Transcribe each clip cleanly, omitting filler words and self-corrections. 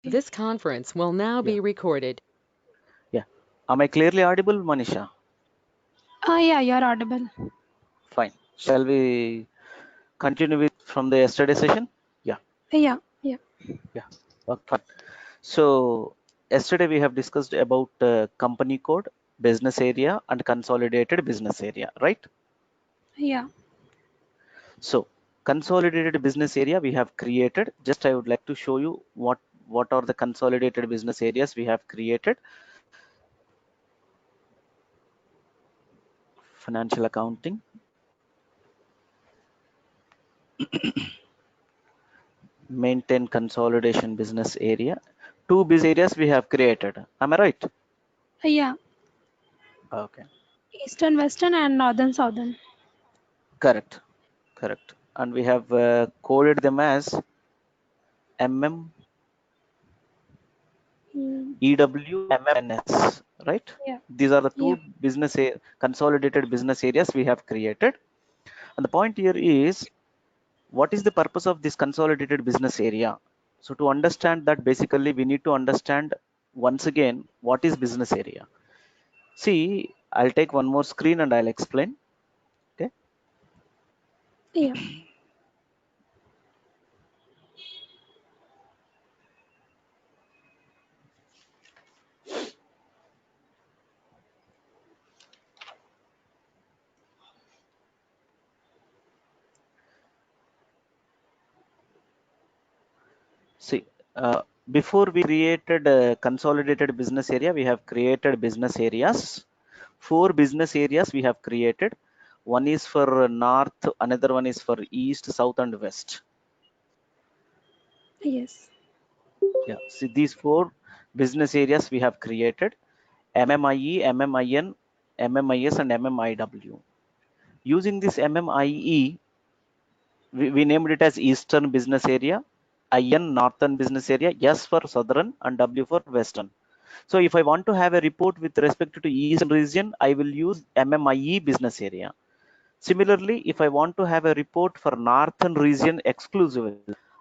This conference will now Yeah, be recorded. yeah. Am I clearly audible, Manisha? Yeah, you're audible. Fine. Shall we continue with from the yesterday session? Yeah, Yeah, yeah. yeah. Okay, fine. So yesterday we have discussed about company code, business area, and consolidated business area, right? Yeah. So consolidated business area we have created. Just I would like to show you what are the consolidated business areas we have created. Financial accounting, maintain consolidation business area. Two business areas we have created. Am I right? Yeah. Okay, Eastern, Western, and Northern, Southern. correct, correct. And we have coded them as MM, Mm, EW, MMNS, right? yeah. These are the Yeah. two consolidated business areas we have created. And the point here is, what is the purpose of this consolidated business area? So to understand that, basically we need to understand once again what is business area. See, I'll take one more screen and I'll explain. Okay. Yeah. See, before we created a consolidated business area, we have created business areas. Four business areas we have created. One is for north, another one is for east, south, and west. Yes. Yeah, see, these four business areas we have created: MMIE, MMIN, MMIS, and MMIW. Using this MMIE, we named it as Eastern Business Area, IN Northern Business Area, S for Southern, and W for Western. So if I want to have a report with respect to Eastern region, I will use MMIE Business Area. Similarly, if I want to have a report for Northern region exclusively,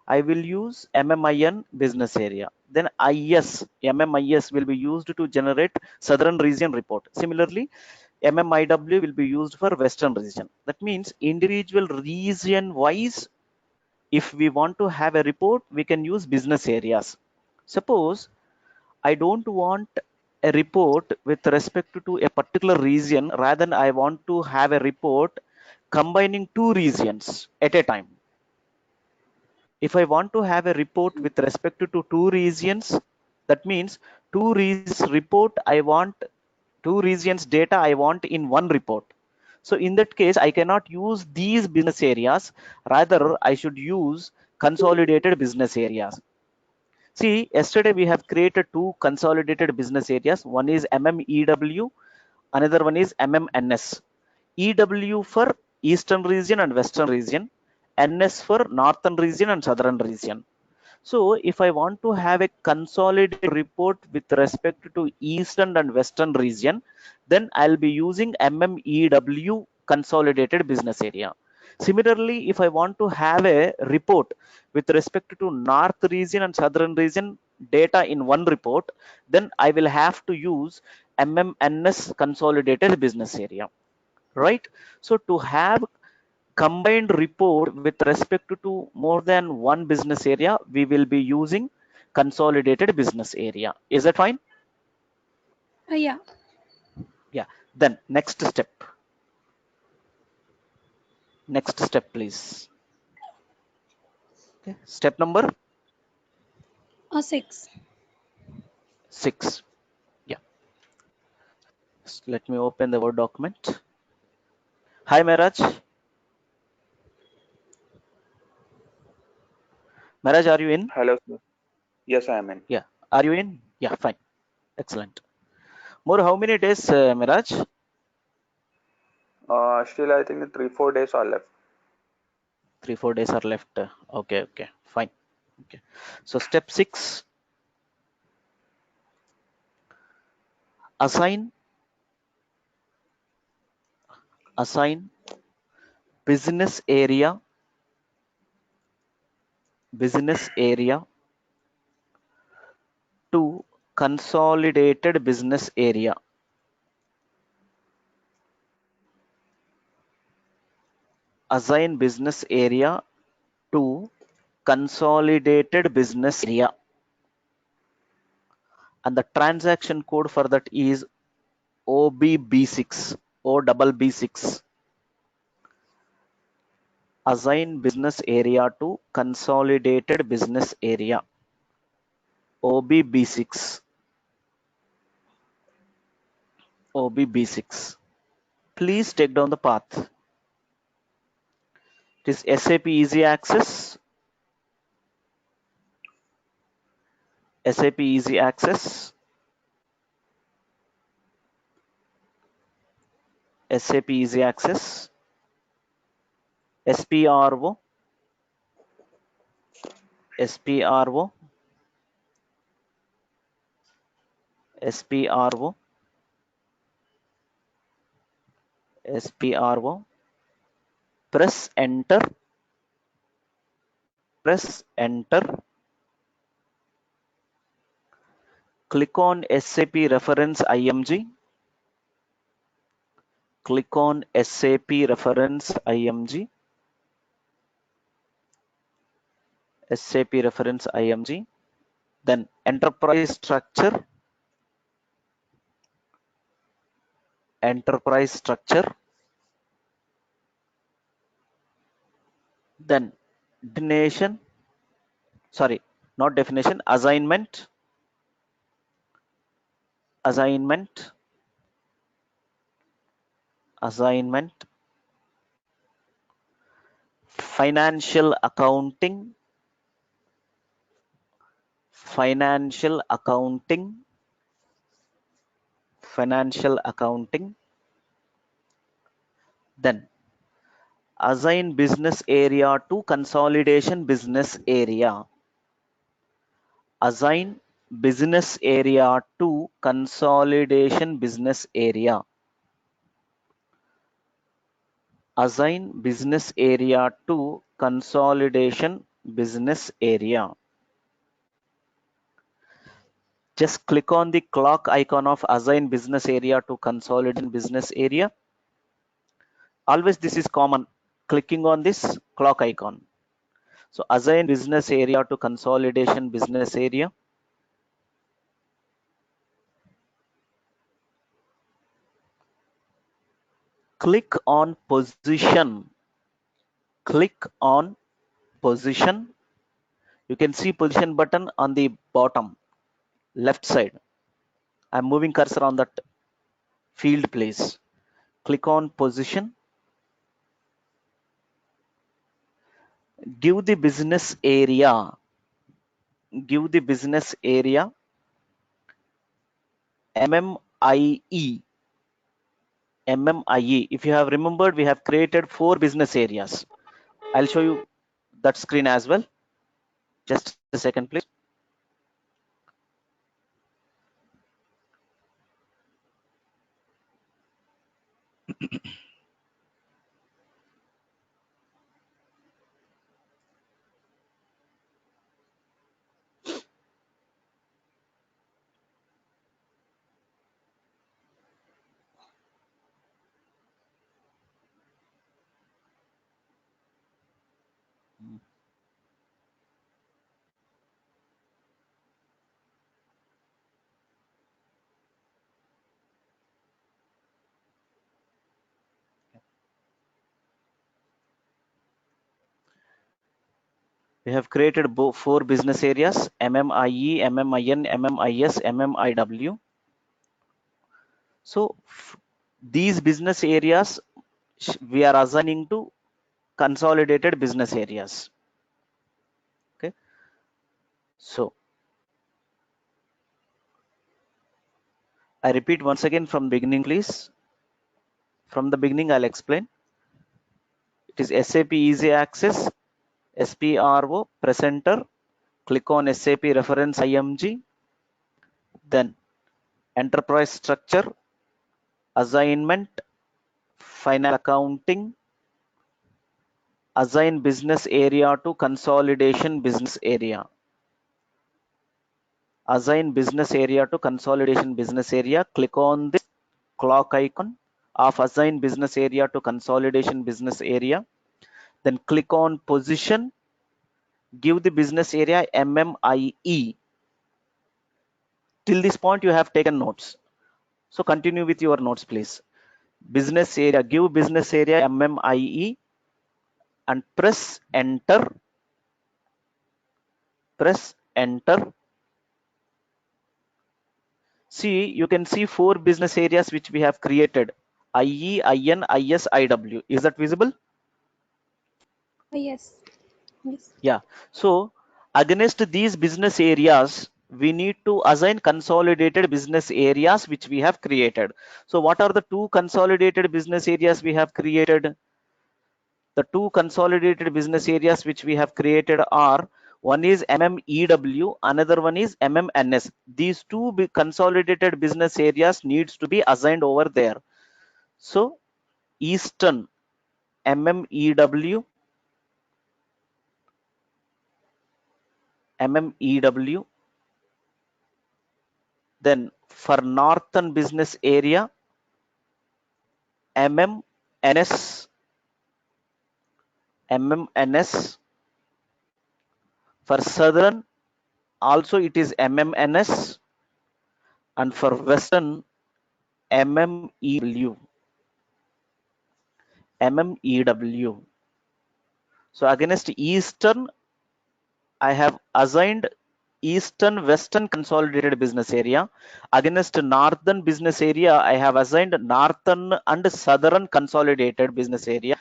I will use MMIN Business Area. Then MMIS will be used to generate Southern region report. Similarly, MMIW will be used for Western region. That means individual region wise, if we want to have a report, we can use business areas. Suppose I don't want a report with respect to a particular region, rather I want to have a report combining two regions at a time. If I want to have a report with respect to two regions, that means two regions report I want, two regions data I want in one report. So in that case, I cannot use these business areas. Rather, I should use consolidated business areas. See, yesterday we have created two consolidated business areas. One is MMEW, another one is MMNS. EW for Eastern region and Western region, NS for Northern region and Southern region. So if I want to have a consolidated report with respect to Eastern and Western region, then I'll be using MMEW consolidated business area. Similarly, if I want to have a report with respect to North region and Southern region data in one report, then I will have to use MMNS consolidated business area, right? So to have combined report with respect to more than one business area, we will be using consolidated business area. Is that fine? Yeah. Yeah. Then next step, please. Okay. Step number 6. 6. Yeah. Let me open the Word document. Hi, Maraj. Maraj, are you in? Hello, sir. Yes, I am in. Yeah. Are you in? Yeah, fine. Excellent. More, how many days, Miraj? Still, I think 3-4 days are left. 3-4 days are left. Okay, okay, fine. Okay. So step 6, assign assign business area business area to consolidated business area. Assign business area to consolidated business area. And the transaction code for that is OBB6, OBB6. Assign business area to consolidated business area. OBB6. OBB6. Please take down the path. It is SAP Easy Access. SAP Easy Access. SAP Easy Access. SPRO. SPRO. SPRO. SPRO. Press enter. Press enter. Click on SAP reference IMG. Click on SAP reference IMG. SAP reference IMG. Then enterprise structure. Enterprise structure. Then definition. Sorry, not definition. Assignment. Assignment. Assignment. Financial accounting. Financial accounting. Financial accounting. Then assign business area to consolidation business area. Assign business area to consolidation business area. Assign business area to consolidation business area. Just click on the clock icon of assign business area to consolidation business area. Always this is common, clicking on this clock icon. So assign business area to consolidation business area. Click on position. Click on position. You can see position button on the bottom left side. I'm moving cursor on that field place. Click on position. Give the business area. Give the business area MMIE. MMIE. If you have remembered, we have created 4 business areas. I'll show you that screen as well. Just a second, please. We have created 4 business areas: MMIE, MMIN, MMIS, MMIW. So these business areas we are assigning to consolidated business areas. Okay. So I repeat once again from beginning, please. From the beginning, I'll explain. It is SAP Easy Access, SPRO, Presenter. Click on SAP reference IMG. Then enterprise structure, assignment, final accounting, assign business area to consolidation business area. assign business area to consolidation business area. Click on this clock icon of assign business area to consolidation business area. Then click on position, give the business area MMIE. Till this point you have taken notes. So continue with your notes, please. Business area, give business area MMIE and press enter. Press enter. See, you can see 4 business areas which we have created: IE, IN, IS, IW. Is that visible? Yes. Yes. Yeah. So against these business areas, we need to assign consolidated business areas which we have created. So what are the 2 consolidated business areas we have created? The 2 consolidated business areas which we have created are, one is MMEW, another one is MMNS. These 2 consolidated business areas needs to be assigned over there. So Eastern MMEW, MMEW. Then for Northern business area, MMNS, MMNS. For Southern also it is MMNS, and for Western MMEW. MMEW. So against Eastern, I have assigned Eastern Western consolidated business area. Against Northern business area, I have assigned Northern and Southern consolidated business area.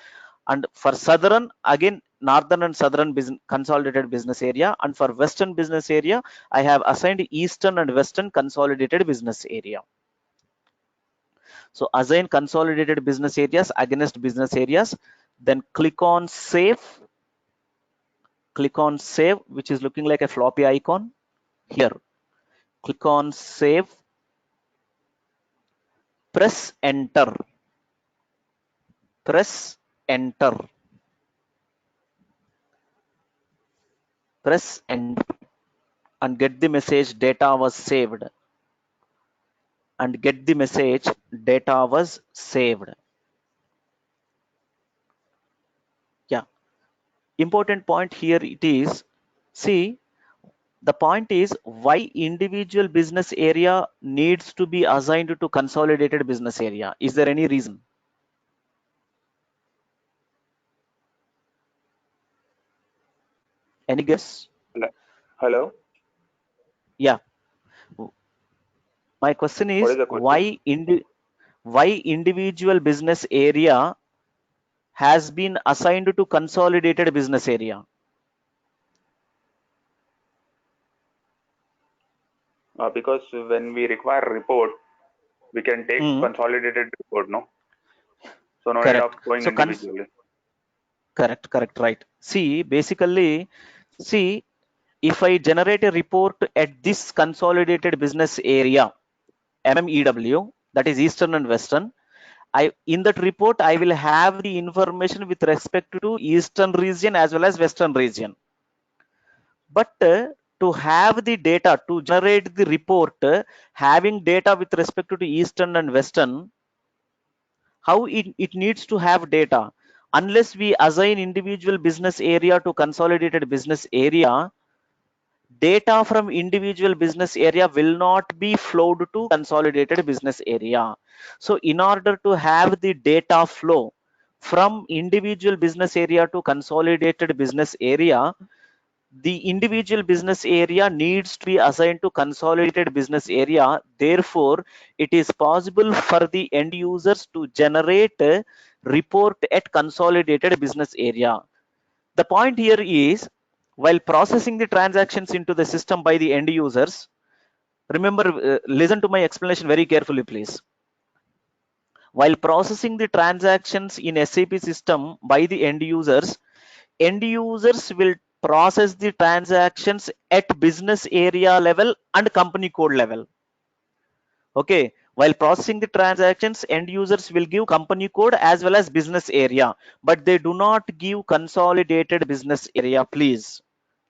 And for Southern, again Northern and Southern consolidated business area. And for Western business area, I have assigned Eastern and Western consolidated business area. So assign consolidated business areas against business areas. Then click on save. Click on save, which is looking like a floppy icon here. Click on save. Press enter. Press enter. Press enter and get the message data was saved. And get the message data was saved. Yeah. Important point here it is, see, the point is why individual business area needs to be assigned to consolidated business area. Is there any reason? Any guess? Hello? Yeah. My question What is is the question? why individual business area has been assigned to consolidated business area? Because when we require report, we can take consolidated report, no? So no need of Correct. going So individually. correct, right. See, basically, see, if I generate a report at this consolidated business area, MMEW, that is Eastern and Western, in that report, I will have the information with respect to Eastern region as well as Western region. But to have the data, to generate the report, having data with respect to Eastern and Western, how it needs to have data? Unless we assign individual business area to consolidated business area, data from individual business area will not be flowed to consolidated business area. So in order to have the data flow from individual business area to consolidated business area, the individual business area needs to be assigned to consolidated business area. Therefore, it is possible for the end users to generate a report at consolidated business area. The point here is, while processing the transactions into the system by the end users, remember, listen to my explanation very carefully, please. While processing the transactions in SAP system by the end users will process the transactions at business area level and company code level. Okay, while processing the transactions, end users will give company code as well as business area, but they do not give consolidated business area, please.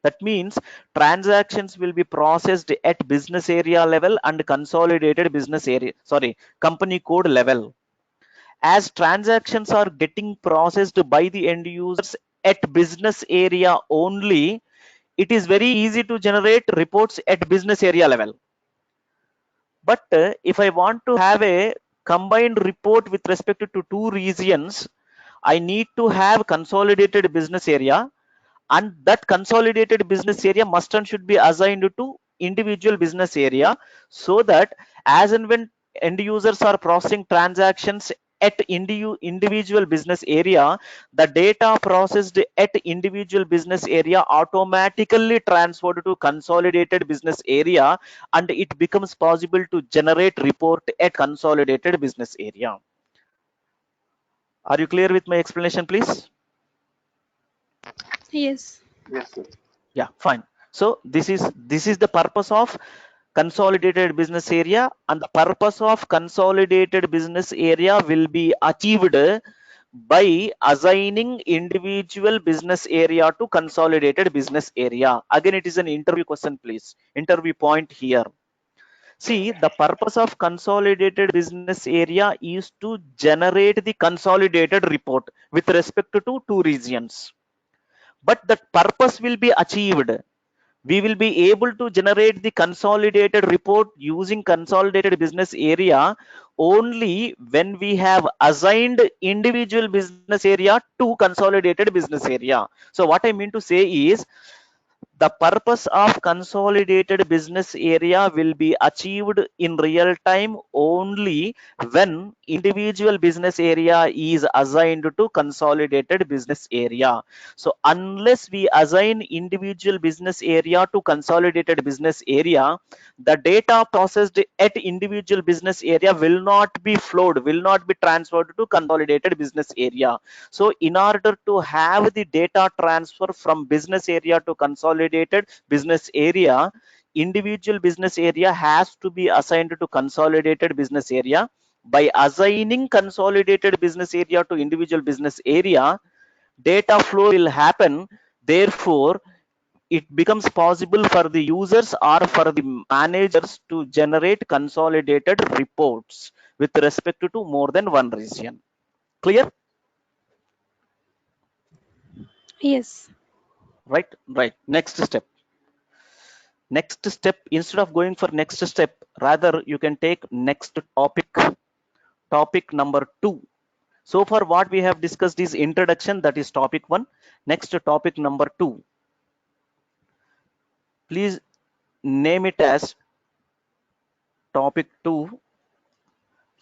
That means transactions will be processed at business area level and consolidated business area, sorry, company code level. As transactions are getting processed by the end users at business area only, it is very easy to generate reports at business area level. But if I want to have a combined report with respect to two regions, I need to have consolidated business area, and that consolidated business area must and should be assigned to individual business area, so that as and when end users are processing transactions at individual business area, the data processed at individual business area automatically transferred to consolidated business area, and it becomes possible to generate report at consolidated business area. Are you clear with my explanation, please? Yes. Yes, sir. Yeah, fine. So this is the purpose of consolidated business area, and the purpose of consolidated business area will be achieved by assigning individual business area to consolidated business area. Again, it is an interview question, please. Interview point here. See, the purpose of consolidated business area is to generate the consolidated report with respect to two regions. But that purpose will be achieved, we will be able to generate the consolidated report using consolidated business area only when we have assigned individual business area to consolidated business area. So what I mean to say is, the purpose of consolidated business area will be achieved in real time only when individual business area is assigned to consolidated business area. So unless we assign individual business area to consolidated business area, the data processed at individual business area will not be flowed, will not be transferred to consolidated business area. So in order to have the data transfer from business area to consolidated business area, individual business area has to be assigned to consolidated business area. By assigning consolidated business area to individual business area, data flow will happen. Therefore, it becomes possible for the users or for the managers to generate consolidated reports with respect to more than one region. Clear? Yes. Right. Next step, instead of going for next step, rather you can take next topic number 2. So far what we have discussed is introduction, that is topic 1. Next, topic number 2, please name it as topic 2,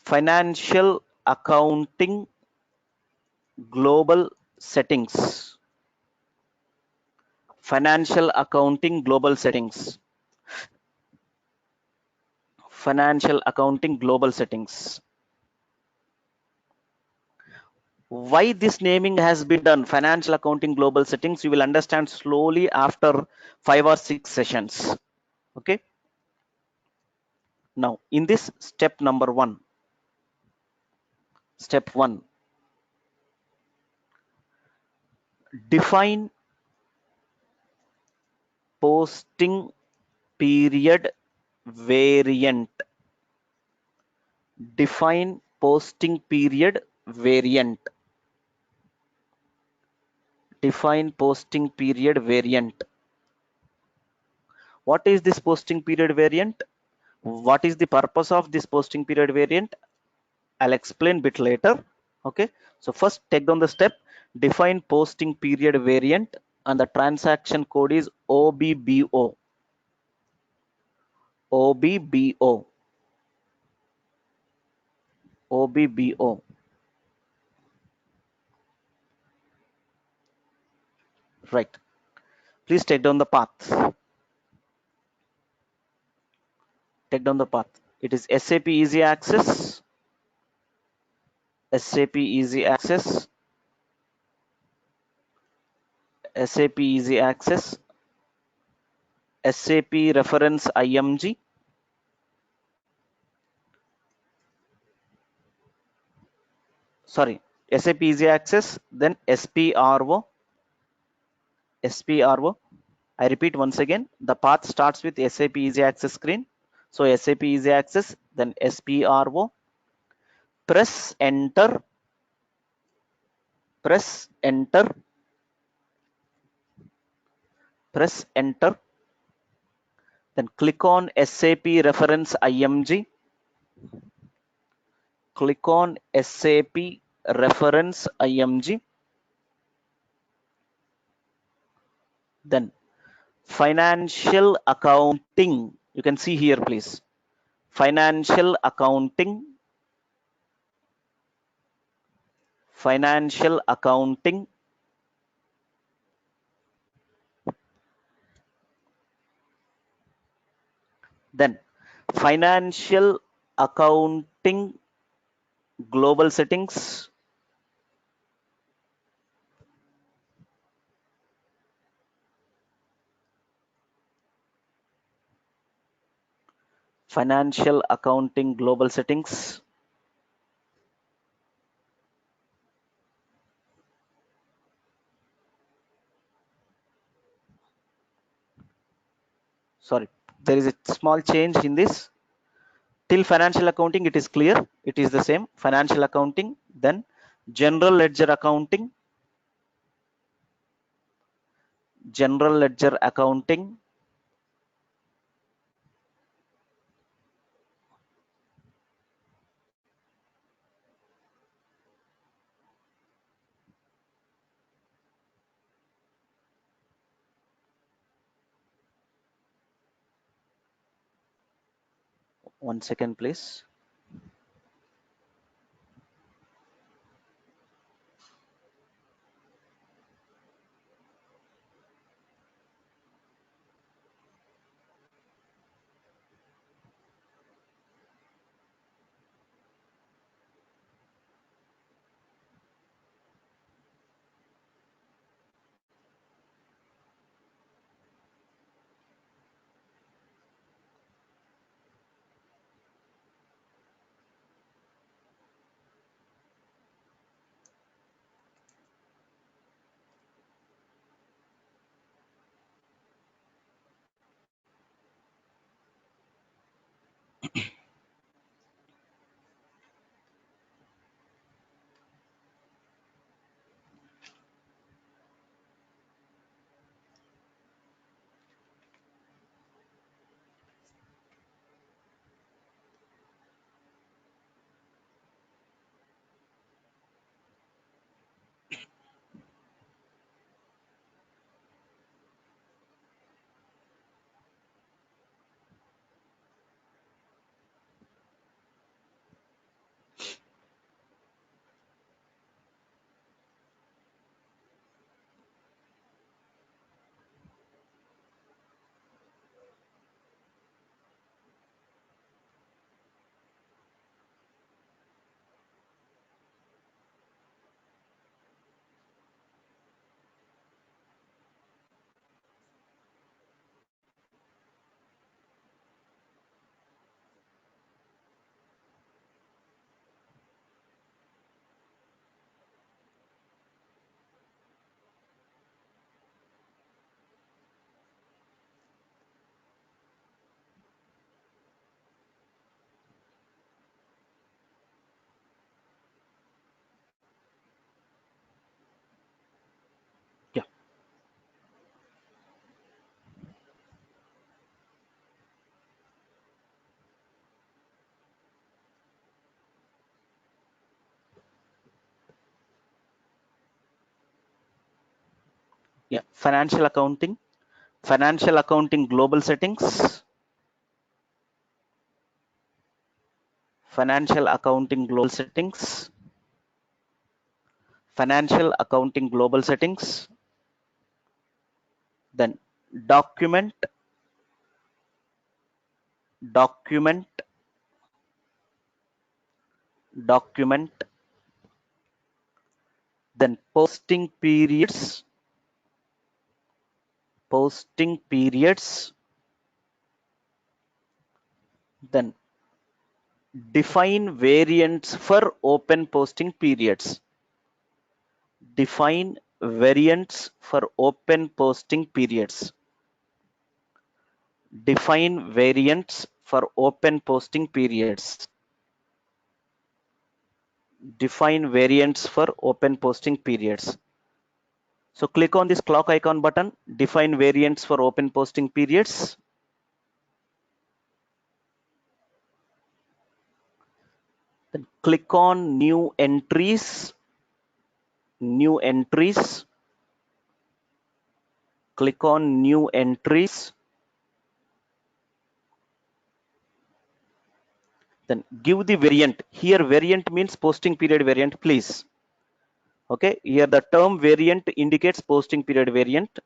financial accounting global settings. Financial accounting global settings. Financial accounting global settings. Why this naming has been done, financial accounting global settings, you will understand slowly after 5 or 6 sessions. Okay. Now in this step number 1, step 1, define posting period variant. Define posting period variant. Define posting period variant. What is this posting period variant? What is the purpose of this posting period variant? I'll explain bit later. Okay. So first take down the step, define posting period variant, and the transaction code is OBBO. OBBO. OBBO. Right. Please take down the path. Take down the path. It is SAP Easy Access. SAP Easy Access. SAP Easy Access. SAP reference IMG. Sorry, SAP Easy Access, then SPRO. SPRO. I repeat once again, the path starts with SAP Easy Access screen. So SAP Easy Access, then SPRO, press enter, press enter, press enter, then click on SAP reference IMG, click on SAP reference IMG, then financial accounting, you can see here please, financial accounting, financial accounting, then financial accounting global settings, financial accounting global settings, sorry, there is a small change in this. Till financial accounting it is clear, it is the same financial accounting, then general ledger accounting, general ledger accounting, one second please. Yeah, yeah, financial accounting global settings, financial accounting global settings, financial accounting global settings, then document, document, document, then posting periods, posting periods, then define variants for open posting periods, define variants for open posting periods, define variants for open posting periods. Define variants for open posting periods. So click on this clock icon button, define variants for open posting periods. Then click on new entries, new entries. Click on new entries. Then give the variant. Here variant means posting period variant, please. Okay, here the term variant indicates posting period variant.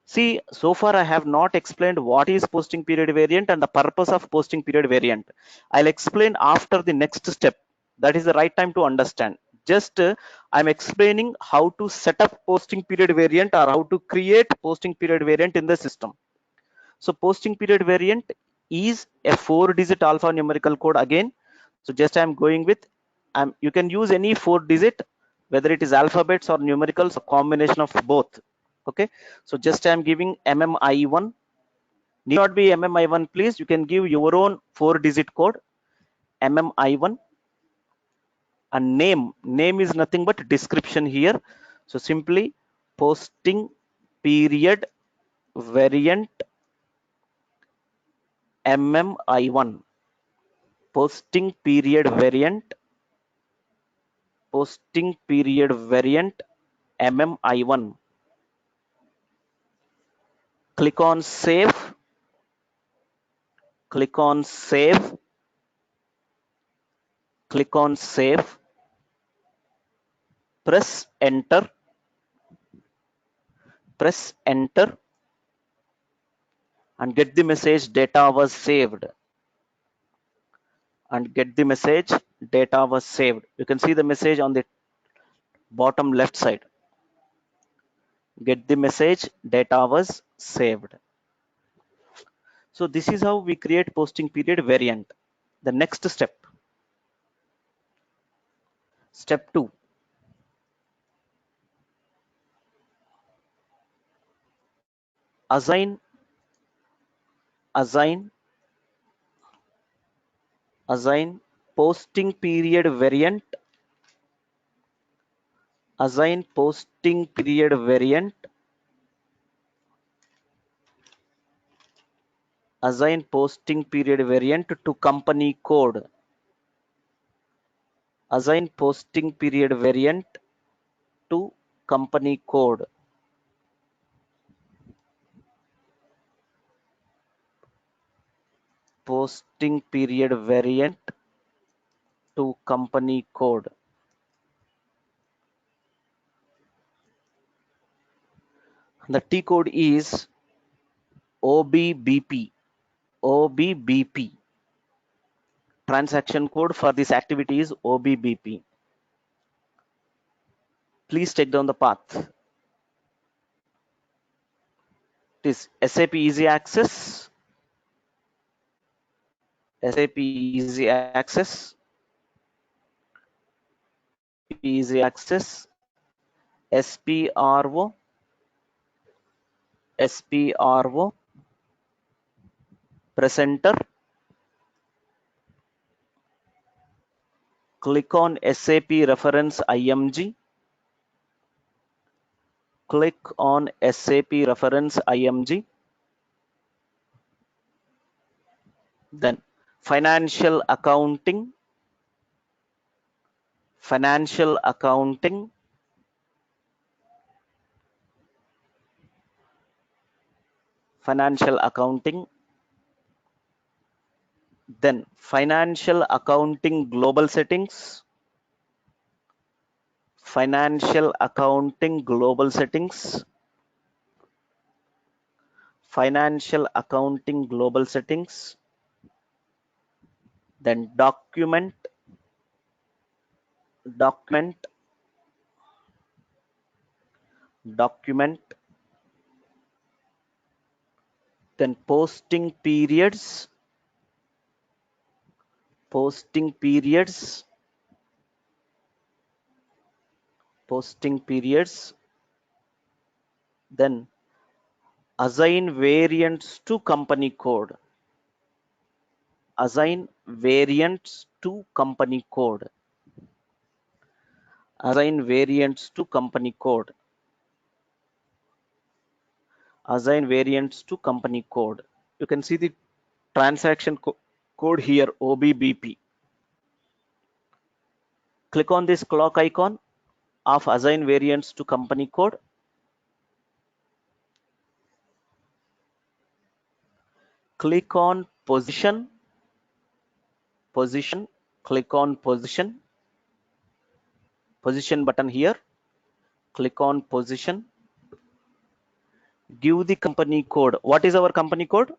See, so far I have not explained what is posting period variant and the purpose of posting period variant. I'll explain after the next step. That is the right time to understand. Just I'm explaining how to set up posting period variant or how to create posting period variant in the system. So posting period variant is a 4-digit alphanumerical code again. So just I'm going with, you can use any 4-digit, whether it is alphabets or numericals, a combination of both. Okay, so just I'm giving MMI1. Need not be MMI1, please. You can give your own 4-digit code, MMI1. And name is nothing but description here. So simply posting period variant MMI1. Posting period variant MMI1. Click on save. Click on save. Click on save. Press enter. Press enter and get the message data was saved. And get the message data was saved. You can see the message on the bottom left side. Get the message data was saved. So this is how we create posting period variant. The next step. Step 2. Assign posting period variant. Assign posting period variant. Assign posting period variant to company code. Assign posting period variant to company code. Posting period variant to company code. The T code is OBBP. OBBP. Transaction code for this activity is OBBP. Please take down the path. It is SAP Easy Access. SAP Easy Access. Easy Access. SPRO. SPRO. Presenter. Click on SAP reference IMG. Click on SAP reference IMG. Then financial accounting. Financial accounting. Financial accounting. Then financial accounting global settings. Financial accounting global settings. Financial accounting global settings. Then document. Then posting periods. Posting periods. Then Assign variants to company code. Assign variants to company code. Assign variants to company code. Assign variants to company code. You can see the transaction code here, OBBP. Click on this clock icon of assign variants to company code. Click on position. Click on position button here. Click on position. Give the company code. What is our company code?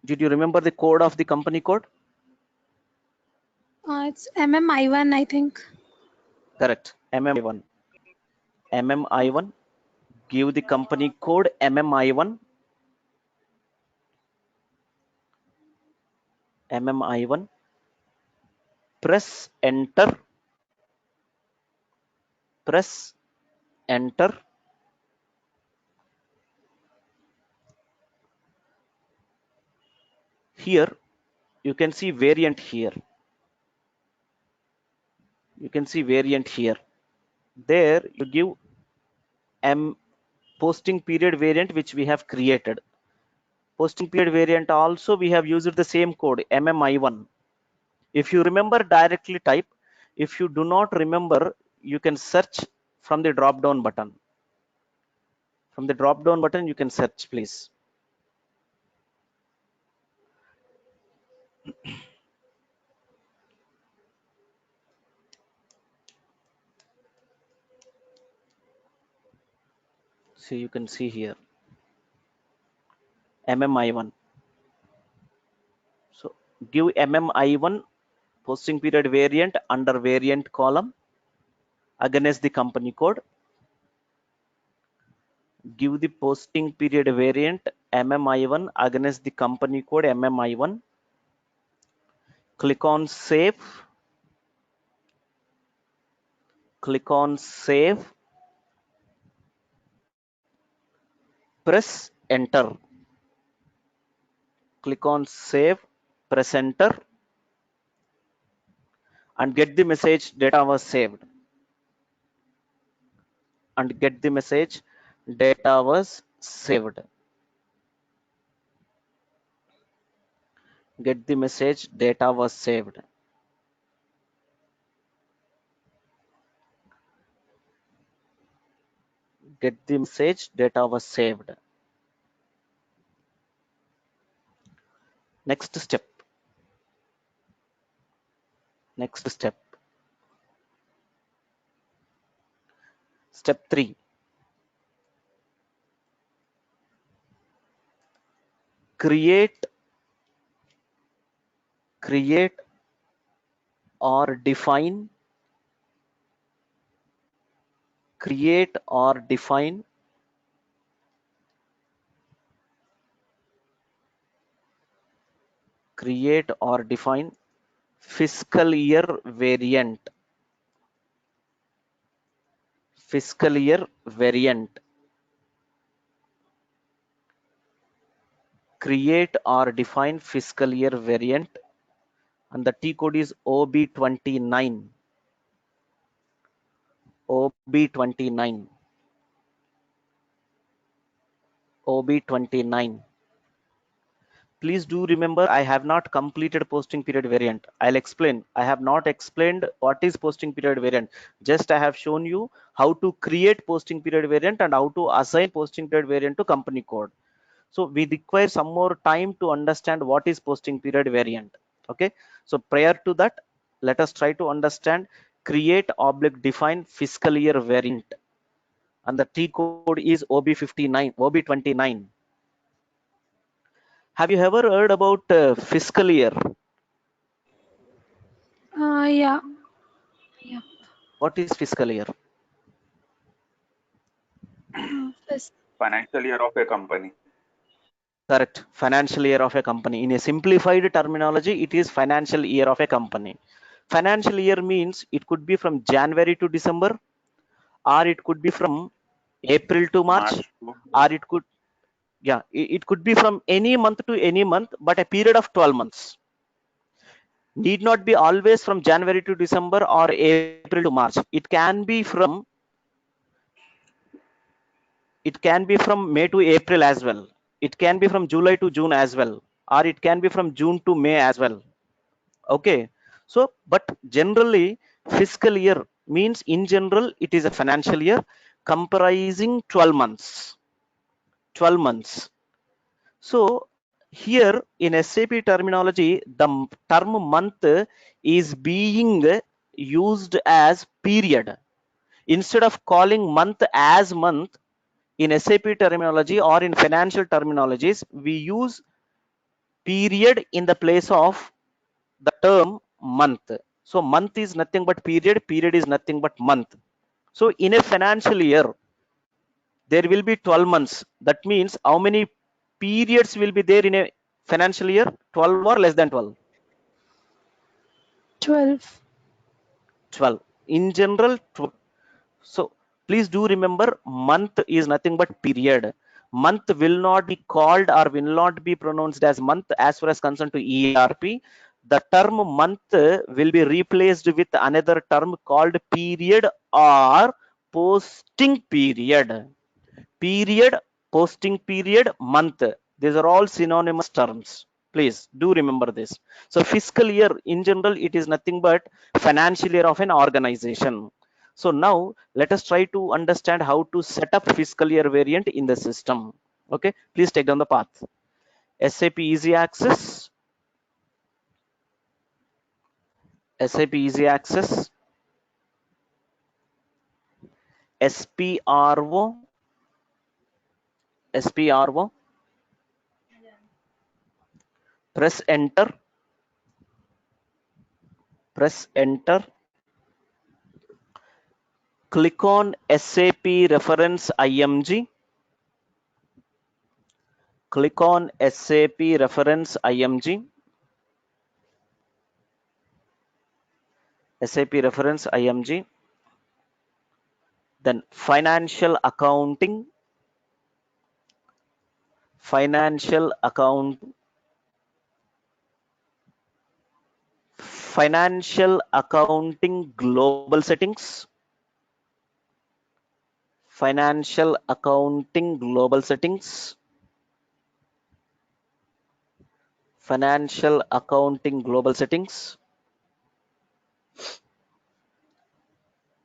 Did you remember the code of the company code? It's MMI1, I think. Correct. MMI1. MMI1. Give the company code MMI1. MMI1. Press enter. Press enter. Here you can see variant here. You can see variant here. There you give posting period variant which we have created. Posting period variant also we have used the same code MMI1. If you remember, directly type. If you do not remember, you can search from the drop down button. From the drop down button you can search, please. See, you can see here MMI1. So give MMI1 posting period variant under variant column against the company code. Give the posting period variant MMI1 against the company code MMI1. Click on save. Click on save. Press enter. Click on save. Press enter. And get the message data was saved. And get the message data was saved. Get the message data was saved. Get the message data was saved. Next step. Next step. Step 3. Create or define fiscal year variant. Fiscal year variant. Create or define fiscal year variant, and the T code is OB29. OB29. OB29. Please do remember, I have not completed posting period variant. I'll explain. I have not explained what is posting period variant. Just I have shown you how to create posting period variant and how to assign posting period variant to company code. So we require some more time to understand what is posting period variant. Okay. So prior to that, let us try to understand create / define fiscal year variant. And the T code is OB59, OB29. Have you ever heard about fiscal year? Yeah. What is fiscal year? Financial year of a company. Correct. Financial year of a company. In a simplified terminology, it is financial year of a company. Financial year means it could be from January to December, or it could be from April to March, March to or it could, yeah, it could be from any month to any month, but a period of 12 months. Need not be always from January to December or April to March. It can be from May to April as well. It can be from July to June as well, or it can be from June to May as well. Okay, so but generally fiscal year means in general it is a financial year comprising 12 months. 12 months. So here in SAP terminology, the term month is being used as period. Instead of calling month as month, in SAP terminology or in financial terminologies, we use period in the place of the term month. So month is nothing but period, period is nothing but month. So in a financial year, there will be 12 months. That means how many periods will be there in a financial year? 12 or less than 12? 12. 12. In general, 12. So please do remember month is nothing but period. Month will not be called or will not be pronounced as month as far as concerned to ERP. The term month will be replaced with another term called period or posting period. Period, posting period, month, these are all synonymous terms. Please do remember this. So fiscal year in general, it is nothing but financial year of an organization. So now let us try to understand how to set up fiscal year variant in the system. Okay, please take down the path. SAP easy access, SAP easy access, SPRO, SPRO, press enter, press enter. Click on SAP reference IMG. Click on SAP reference IMG. SAP reference IMG. Then financial accounting. Financial account. Financial accounting global settings. Financial accounting global settings. Financial accounting global settings.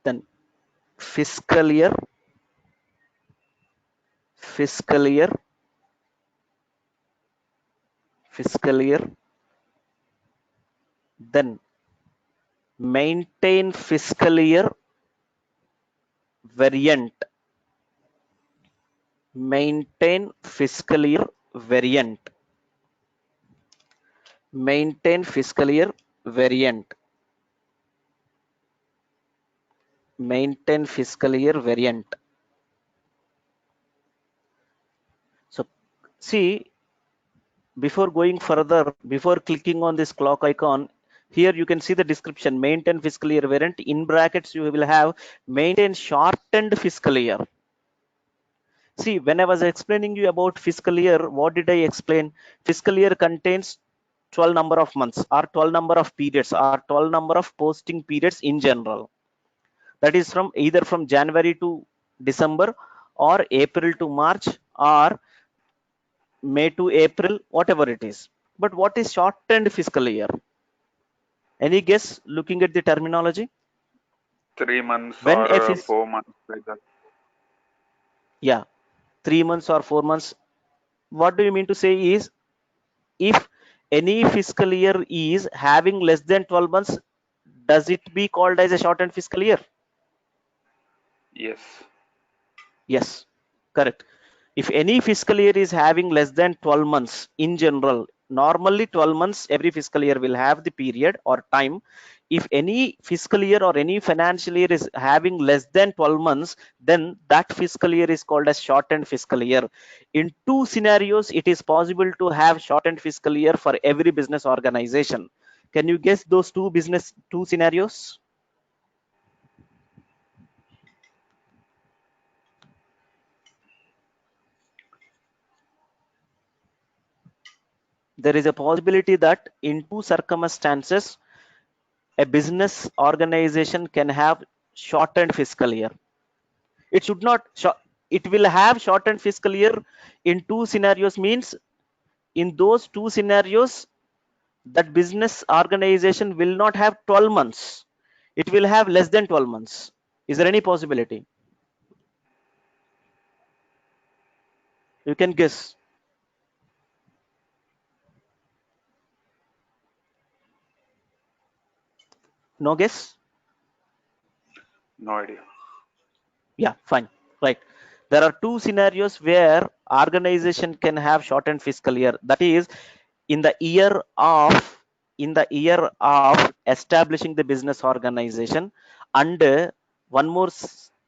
Then fiscal year. Fiscal year. Fiscal year. Then maintain fiscal year variant. Maintain fiscal year variant. Maintain fiscal year variant. Maintain fiscal year variant. So see, before going further, before clicking on this clock icon, here you can see the description, maintain fiscal year variant. In brackets you will have maintain shortened fiscal year. See, when I was explaining you about fiscal year, what did I explain? Fiscal year contains 12 number of months or 12 number of periods or 12 number of posting periods in general. That is from either from January to December or April to March or May to April, whatever it is. But what is shortened fiscal year? Any guess looking at the terminology? 3 months When or F is, 4 months like that. yeah, 3 months or 4 months. What do you mean to say is, if any fiscal year is having less than 12 months, does it be called as a shortened fiscal year? Yes. Yes, correct. If any fiscal year is having less than 12 months in general, normally 12 months every fiscal year will have the period or time. If any fiscal year or any financial year is having less than 12 months, then that fiscal year is called as shortened fiscal year. In two scenarios, it is possible to have shortened fiscal year for every business organization. Can you guess those two scenarios? there is a possibility that in two circumstances, a business organization can have shortened fiscal year. It should not, it will have shortened fiscal year in two scenarios, means in those two scenarios, that business organization will not have 12 months. It will have less than 12 months. Is there any possibility? You can guess. No guess? No idea. Yeah, fine. Right. There are two scenarios where organization can have shortened fiscal year. That is, in the year of establishing the business organization, and one more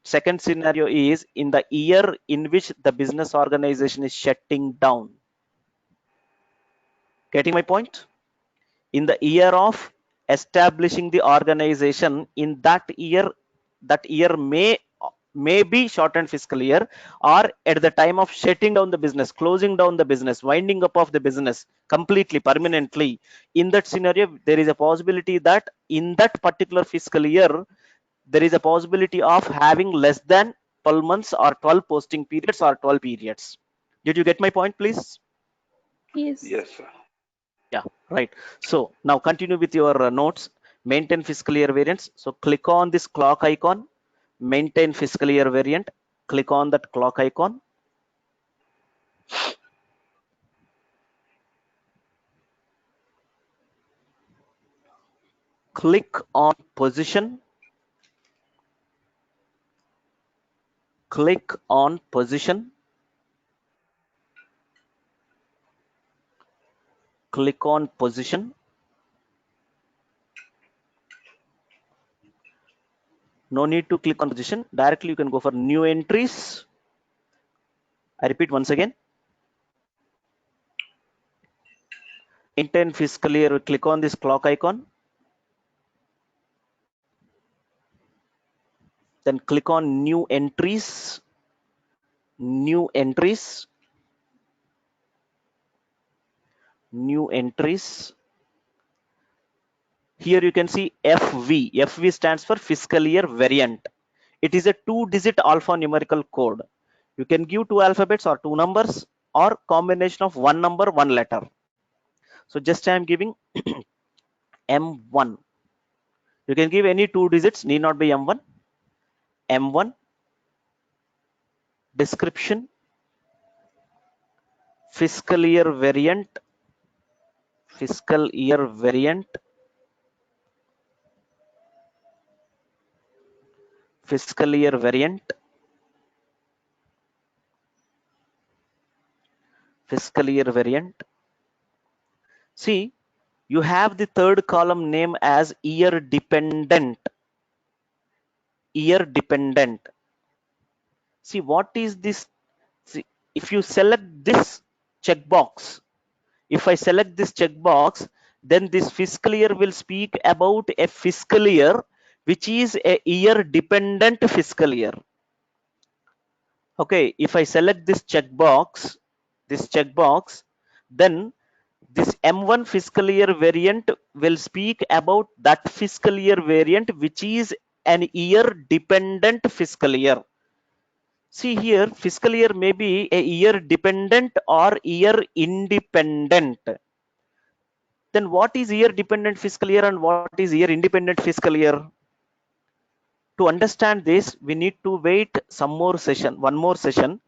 second scenario is in the year in which the business organization is shutting down. Getting my point? In the year of establishing the organization, in that year may be shortened fiscal year, or at the time of shutting down the business, closing down the business, winding up of the business completely, permanently. In that scenario, there is a possibility that in that particular fiscal year, there is a possibility of having less than 12 months or 12 posting periods or 12 periods. Did you get my point, please? Yes. Yes, sir. Yeah, right. So now continue with your notes. Maintain fiscal year variance. So click on this clock icon, maintain fiscal year variant. Click on that clock icon. Click on position. Click on position. Click on position. No need to click on position. Directly you can go for new entries. I repeat once again. Maintain fiscal year. Click on this clock icon. Then click on new entries. New entries. New entries. Here you can see FV. FV stands for fiscal year variant. It is a 2-digit alphanumerical code. You can give 2 alphabets or 2 numbers, or combination of 1 number, 1 letter. So just I am giving M1. You can give any 2 digits, need not be M1. M1 description, fiscal year variant, fiscal year variant, fiscal year variant, fiscal year variant. See, you have the third column name as year dependent. Year dependent. See, what is this? See, if you select this checkbox, if I select this checkbox, then this fiscal year will speak about a fiscal year which is a year dependent fiscal year. Okay, if I select this checkbox, then this M1 fiscal year variant will speak about that fiscal year variant which is an year dependent fiscal year. See here, fiscal year may be a year dependent or year independent. Then what is year dependent fiscal year and what is year independent fiscal year? To understand this, we need to wait some more session, one more session.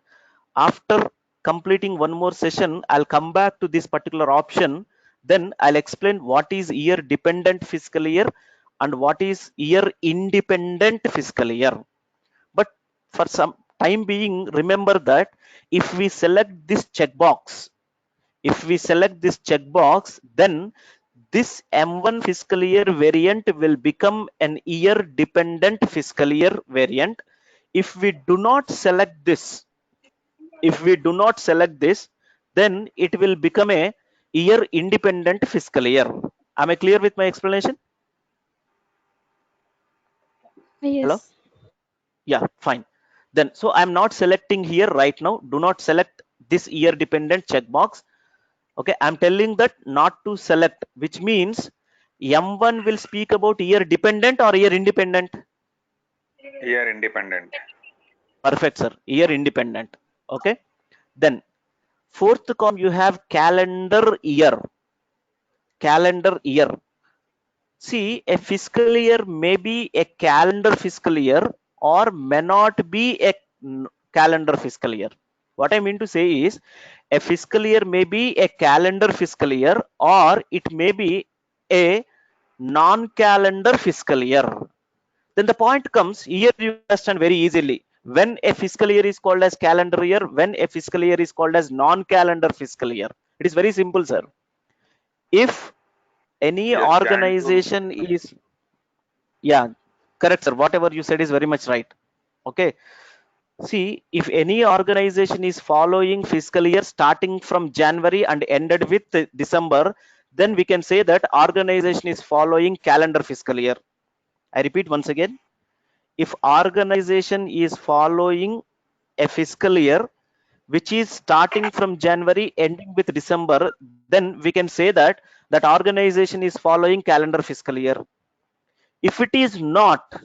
After completing one more session, I'll come back to this particular option. Then I'll explain what is year dependent fiscal year and what is year independent fiscal year. But for some time being, remember that if we select this checkbox, then this M1 fiscal year variant will become an year dependent fiscal year variant. If we do not select this, then it will become a year independent fiscal year. Am I clear with my explanation? Hello? Yes. Yeah, fine. Then, so I'm not selecting here right now. Do not select this year dependent checkbox. Okay, I'm telling that not to select, which means M1 will speak about year dependent or year independent. Year independent. Perfect, sir. Year independent. Okay. Then fourth column you have calendar year. Calendar year. See, a fiscal year may be a calendar fiscal year or may not be a calendar fiscal year. What I mean to say is a fiscal year may be a calendar fiscal year or it may be a non-calendar fiscal year. Then the point comes here, you understand very easily when a fiscal year is called as calendar year, when a fiscal year is called as non-calendar fiscal year. It is very simple, sir. If any Yes, Jan to. organization is, yeah, correct, sir, whatever you said is very much right. Okay, see, if any organization is following fiscal year starting from January and ended with December, then we can say that organization is following calendar fiscal year. I repeat once again, if organization is following a fiscal year which is starting from January ending with December, then we can say that that organization is following calendar fiscal year. If it is not,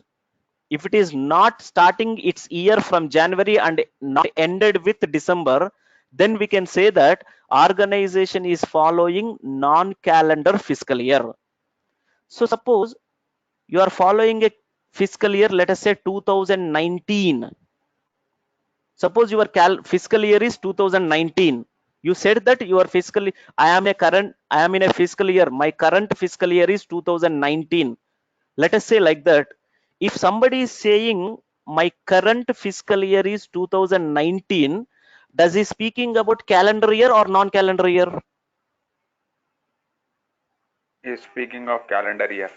if it is not starting its year from January and not ended with December, then we can say that organization is following non-calendar fiscal year. So suppose you are following a fiscal year, let us say 2019. Suppose your fiscal year is 2019. You said that your fiscal, I am in a fiscal year. My current fiscal year is 2019. Let us say like that. If somebody is saying my current fiscal year is 2019, does he speaking about calendar year or non-calendar year? Is speaking of calendar year.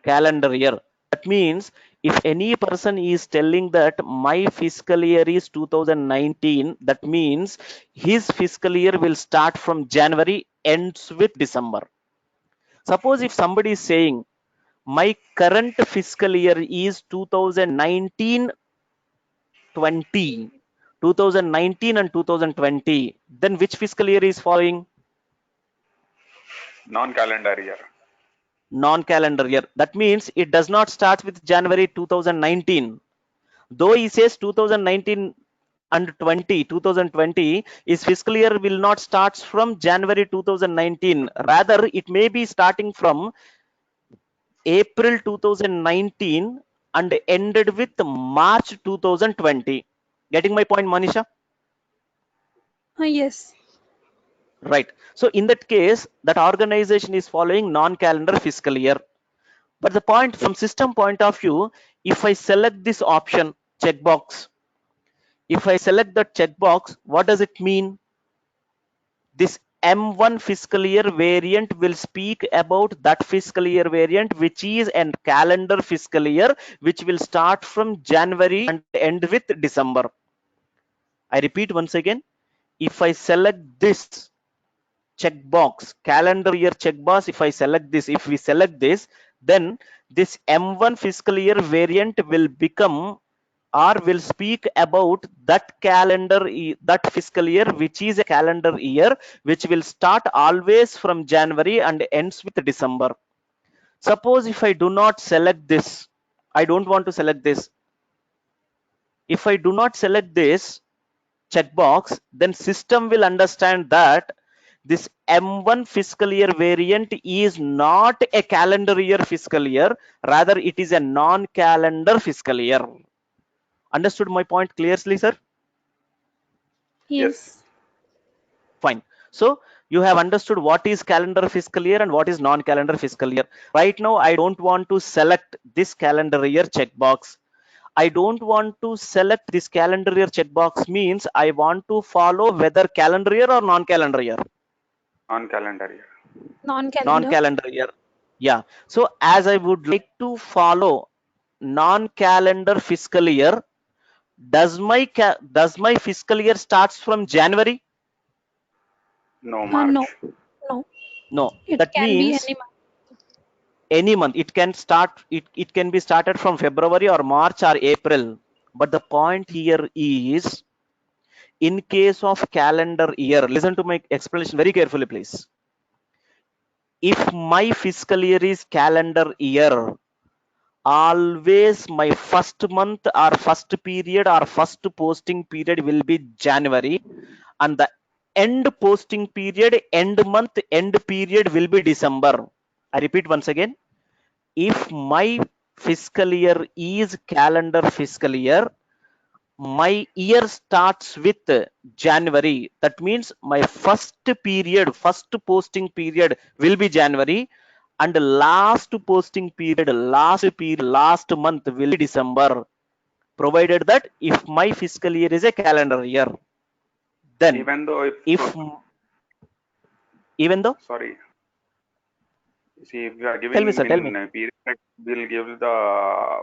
Calendar year. That means if any person is telling that my fiscal year is 2019, that means his fiscal year will start from January, ends with December. Suppose if somebody is saying my current fiscal year is 2019 20, 2019 and 2020, then which fiscal year is following? Non-calendar year. Non-calendar year. That means it does not start with January 2019. Though he says 2019 and 2020, his fiscal year will not start from January 2019. Rather, it may be starting from April 2019 and ended with March 2020. Getting my point, Manisha? Yes. Right. So in that case, that organization is following non-calendar fiscal year. But the point from system point of view, if I select this option checkbox, if I select that checkbox, what does it mean? This M1 fiscal year variant will speak about that fiscal year variant, which is a calendar fiscal year, which will start from January and end with December. I repeat once again, if I select this checkbox, calendar year checkbox, if I select this, if we select this, then this M1 fiscal year variant will become or will speak about that that fiscal year, which is a calendar year, which will start always from January and ends with December. Suppose if I do not select this, I don't want to select this. If I do not select this checkbox, then system will understand that this M1 fiscal year variant is not a calendar year fiscal year, rather it is a non-calendar fiscal year. Understood my point clearly, sir? Yes. Yes. Fine. So you have understood what is calendar fiscal year and what is non-calendar fiscal year. Right now, I don't want to select this calendar year checkbox. I don't want to select this calendar year checkbox means I want to follow whether calendar year or non-calendar year. Non-calendar year. Non-calendar. Non-calendar year. Yeah. So as I would like to follow non-calendar fiscal year, does my fiscal year starts from January? No, No. March. No. No. It That can be means any month. any month. It can be started from February or March or April. But the point here is in case of calendar year, listen to my explanation very carefully, please. If my fiscal year is calendar year, always my first month or first period or first posting period will be January, and the end posting period, end month, end period will be December. I repeat once again. If my fiscal year is calendar fiscal year, my year starts with January. That means my first period, first posting period will be January, and last posting period, last month will be December. Provided that if my fiscal year is a calendar year, then even though even though, sorry, see, if we are tell me, giving sir, tell me. in period, we'll give the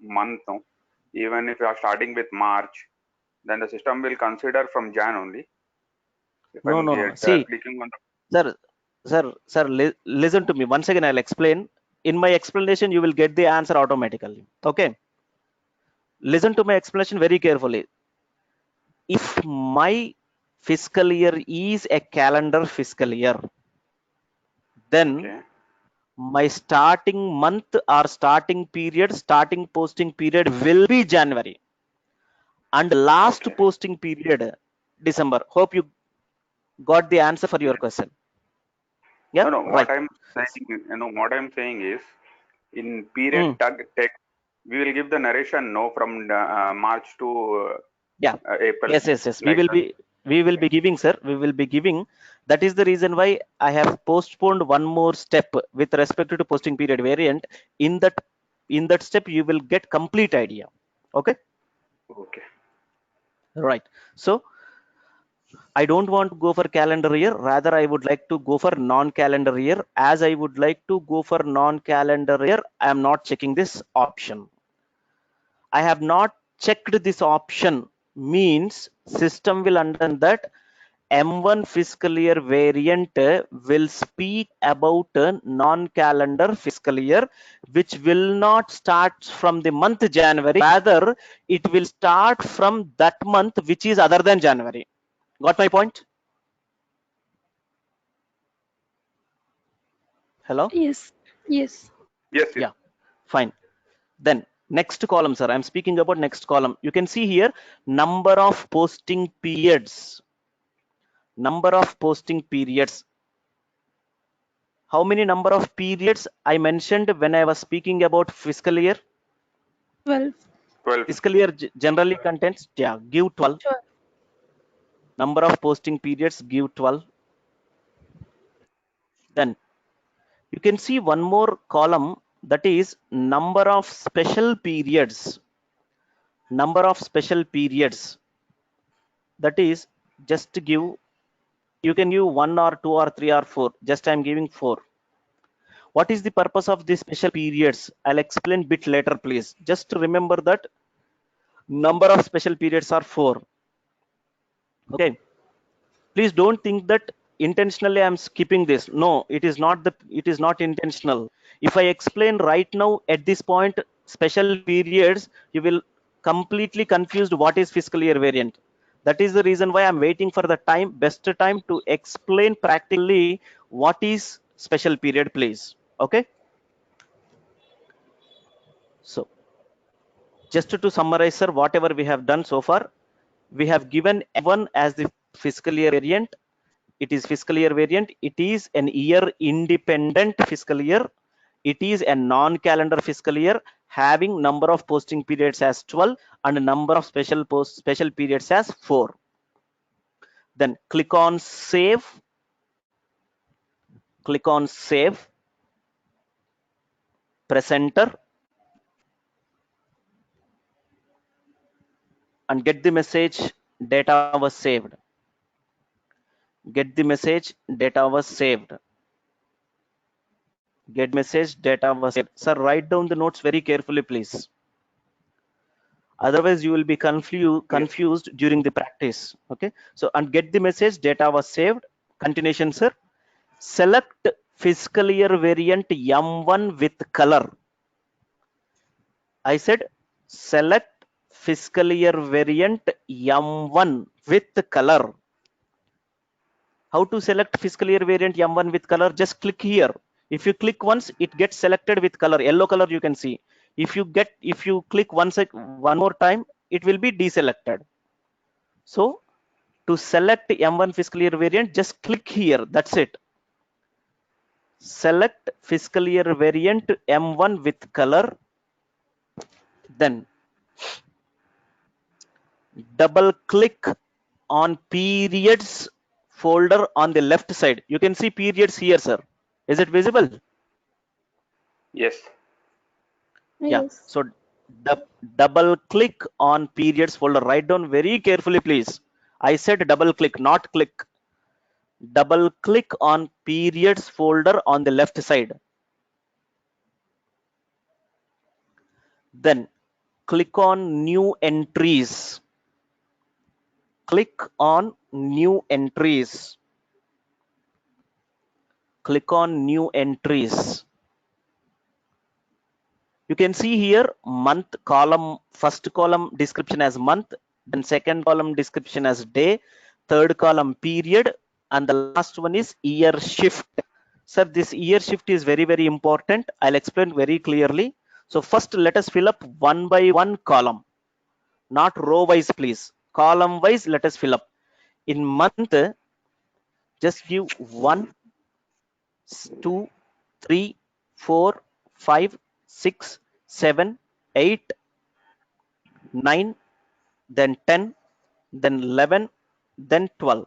month, no? Even if you are starting with March, then the system will consider from Jan only. If No, I'm no, no. See, clicking on the sir, listen to me. Once again, I'll explain. In my explanation, you will get the answer automatically. Okay. Listen to my explanation very carefully. If my fiscal year is a calendar fiscal year, then okay, my starting month or starting period, starting posting period will be January, and last okay. posting period December. Hope you got the answer for your Yeah. question. Yeah, No, no. right. What I'm saying is, in period Mm, tag text, we will give the narration no from March to yeah. April, Yes. We like will that. be giving, sir. We will be giving. That is the reason why I have postponed one more step with respect to posting period variant. In that step, you will get complete idea. Okay. Okay. Right. So I don't want to go for calendar year. Rather, I would like to go for non-calendar year. As I would like to go for non-calendar year, I am not checking this option. I have not checked this option means system will understand that M1 fiscal year variant will speak about a non-calendar fiscal year, which will not start from the month January. Rather, it will start from that month which is other than January. Got my point? Hello? Yes. Yes. Yes, yes. Yeah, fine. Then next column, sir. I'm speaking about next column. You can see here number of posting periods. Number of posting periods. How many number of periods I mentioned when I was speaking about fiscal year? 12. 12. Fiscal year generally contains, yeah, give 12. Sure. Number of posting periods, give 12. Then you can see one more column, that is number of special periods. Number of special periods. That is just to give, you can give 1 or 2 or 3 or 4. Just I'm giving 4. What is the purpose of these special periods? I'll explain bit later, please. Just remember that number of special periods are 4. Okay. Please don't think that intentionally I'm skipping this. No, it is not intentional. If I explain right now at this point special periods, you will completely confused what is fiscal year variant. That is the reason why I'm waiting for the best time to explain practically what is special period, please. Okay. So just to summarize, sir, whatever we have done so far, we have given M1 as the fiscal year variant. It is fiscal year variant. It is an year independent fiscal year. It is a non-calendar fiscal year having number of posting periods as 12 and number of special periods as 4. Then click on save. Click on save. Press enter and get the message data was saved. Get the message data was saved. Get message data was saved. Sir, write down the notes very carefully, please. Otherwise you will be Yes. confused during the practice. Okay, so and get the message data was saved. Continuation, sir. Select fiscal year variant M1 with color. I said select fiscal year variant M1 with color. How to select fiscal year variant M1 with color? Just click here. If you click once, it gets selected with color, yellow color you can see. If you click one more time, it will be deselected. So to select M1 fiscal year variant, just click here. That's it. Select fiscal year variant M1 with color. Then double click on periods folder on the left side. You can see periods here, sir. Is it visible? Yes. Yeah. Yes. So double click on periods folder. Write down very carefully, please. I said double click, not click. Double click on periods folder on the left side. Then click on new entries. Click on new entries. Click on new entries. You can see here month column, first column description as month, then second column description as day, third column period, and the last one is year shift. Sir, this year shift is very, very important. I'll explain very clearly. So first let us fill up one by one column, not row wise, please. Column wise, let us fill up. In month, just give 1, 2, 3, 4, 5, 6, 7, 8, 9, then 10, then 11, then 12.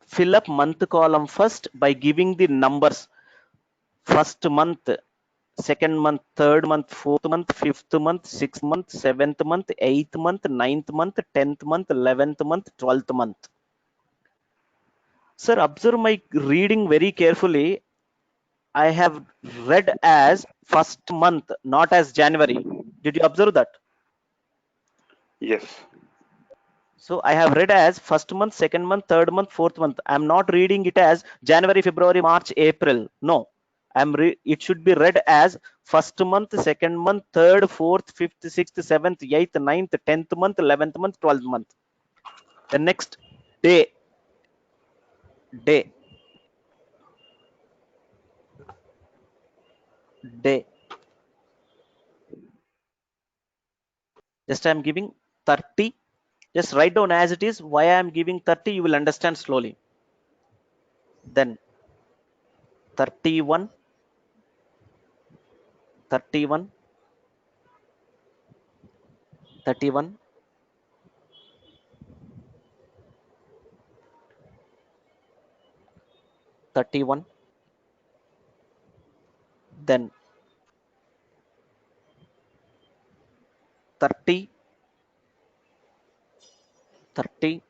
Fill up month column first by giving the numbers. First month, second month, third month, fourth month, fifth month, sixth month, seventh month, eighth month, ninth month, 10th month, 11th month, 12th month. Sir, observe my reading very carefully. I have read as first month, not as January. Did you observe that? Yes. So I have read as first month, second month, third month, fourth month. I'm not reading it as January, February, March, April. No, it should be read as first month, second month, third, fourth, fifth, sixth, seventh, eighth, ninth, 10th month, 11th month, 12th month. The next day, day, day. Just I'm giving 30. Just write down as it is. Why I am giving 30, you will understand slowly. Then 31, 31, 31, 31, then 30, 30,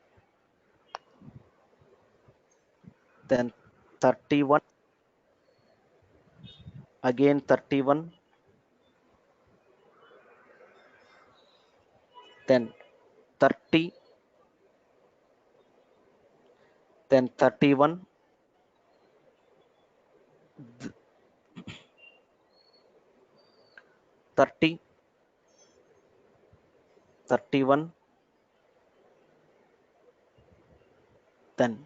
then 31, again 31, then 30, then 31, 30, 31, then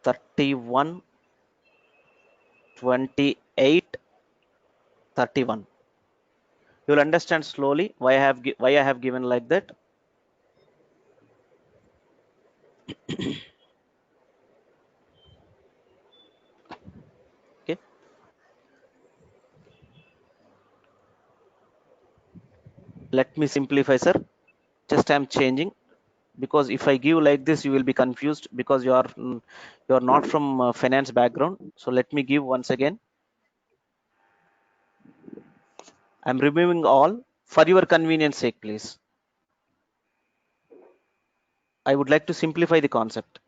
31, 28, 31. You'll understand slowly why I have given like that. Okay. Let me simplify, sir. Just I'm changing, because if I give like this, you will be confused, because you are not from finance background. So let me give once again. I'm removing all for your convenience sake, please. I would like to simplify the concept.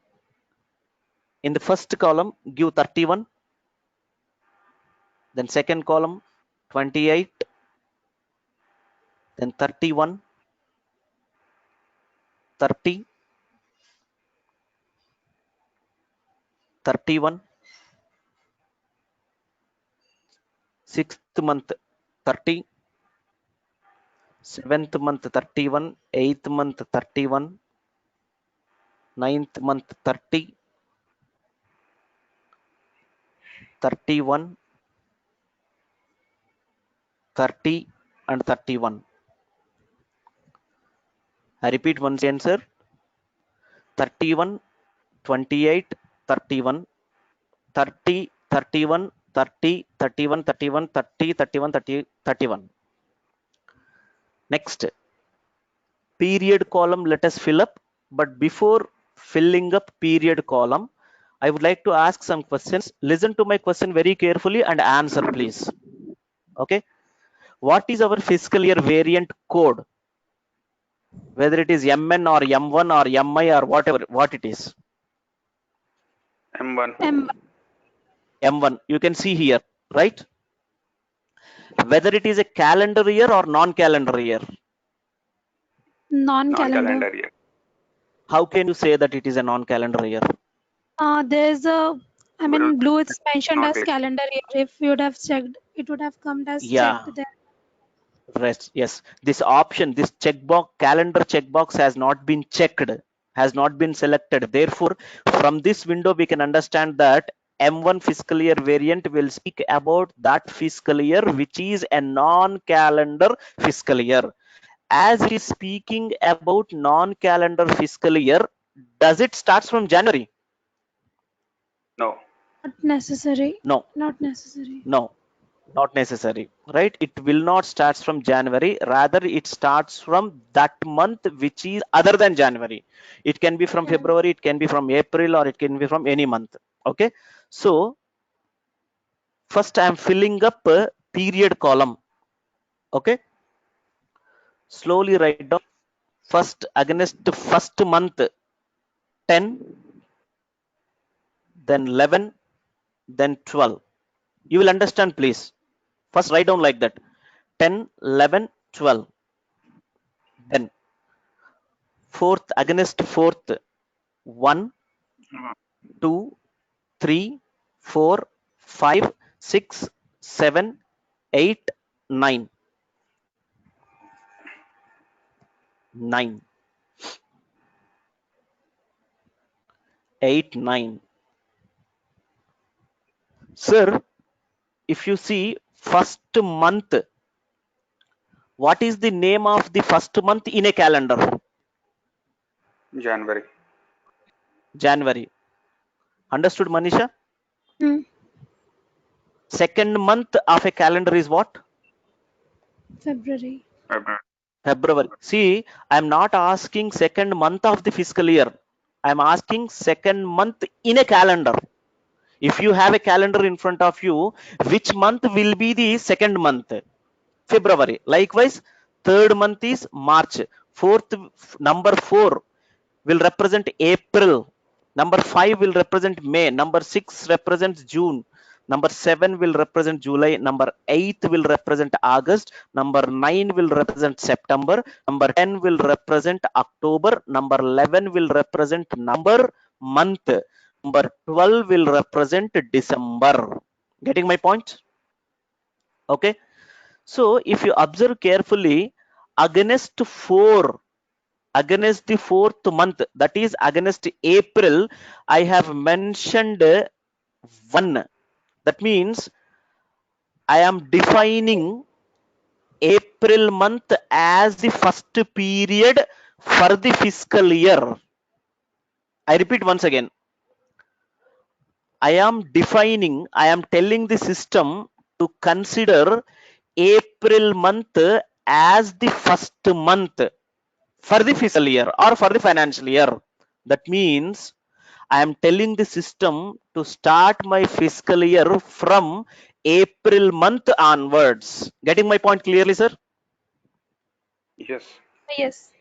In the first column, give 31, then second column 28, then 31, 30, 31, 6th month 30, 7th month 31, 8th month 31, 9th month 30, 31, 30 and 31. I repeat once again, sir. 31, 28, 31, 30, 31, 30, 31, 31, 30, 31, 30, 31. Next, period column let us fill up. But before filling up period column, I would like to ask some questions. Listen to my question very carefully and answer, please. Okay. What is our fiscal year variant code? Whether it is MN or M1 or MI or whatever, what it is? M1. M1. You can see here, right? Whether it is a calendar year or non-calendar year. Non-calendar. Non-calendar year. How can you say that it is a non-calendar year? There's a, I We mean, don't blue it's mentioned not as click. calendar year. If you would have checked, it would have come as Yeah. checked there. Rest, yes. This option, this checkbox, calendar checkbox has not been checked, has not been selected. Therefore, from this window, we can understand that M1 fiscal year variant will speak about that fiscal year, which is a non-calendar fiscal year. As it is speaking about non-calendar fiscal year, does it starts from January? No. Not necessary. No. Not necessary. No. Not necessary, right? It will not starts from January. Rather, it starts from that month which is other than January. It can be from February, it can be from April, or it can be from any month. Okay. So first I am filling up a period column. Okay. Slowly write down first against the first month 10, then 11, then 12. You will understand, please. First write down like that. 10, 11, 12. Then fourth against fourth 1, 2, 3, 4, 5, 6, 7, 8, 9. 9. 8, 9. Sir, if you see first month, what is the name of the first month in a calendar? January. January. Understood, Manisha? Hmm. Second month of a calendar is what? February. February. February. See, I'm not asking second month of the fiscal year. I'm asking second month in a calendar. If you have a calendar in front of you, which month will be the second month? February. Likewise, third month is March. Fourth, number 4 will represent April. Number 5 will represent May. Number 6 represents June. Number 7 will represent July. Number 8 will represent August. Number 9 will represent September. Number 10 will represent October. Number 11 will represent number month. Number 12 will represent December. Getting my point? Okay. So if you observe carefully, against the fourth month, that is against April, I have mentioned 1. That means I am defining April month as the first period for the fiscal year. I repeat once again. I am telling the system to consider April month as the first month for the fiscal year or for the financial year. That means I am telling the system to start my fiscal year from April month onwards. Getting my point clearly, sir? Yes. Yes.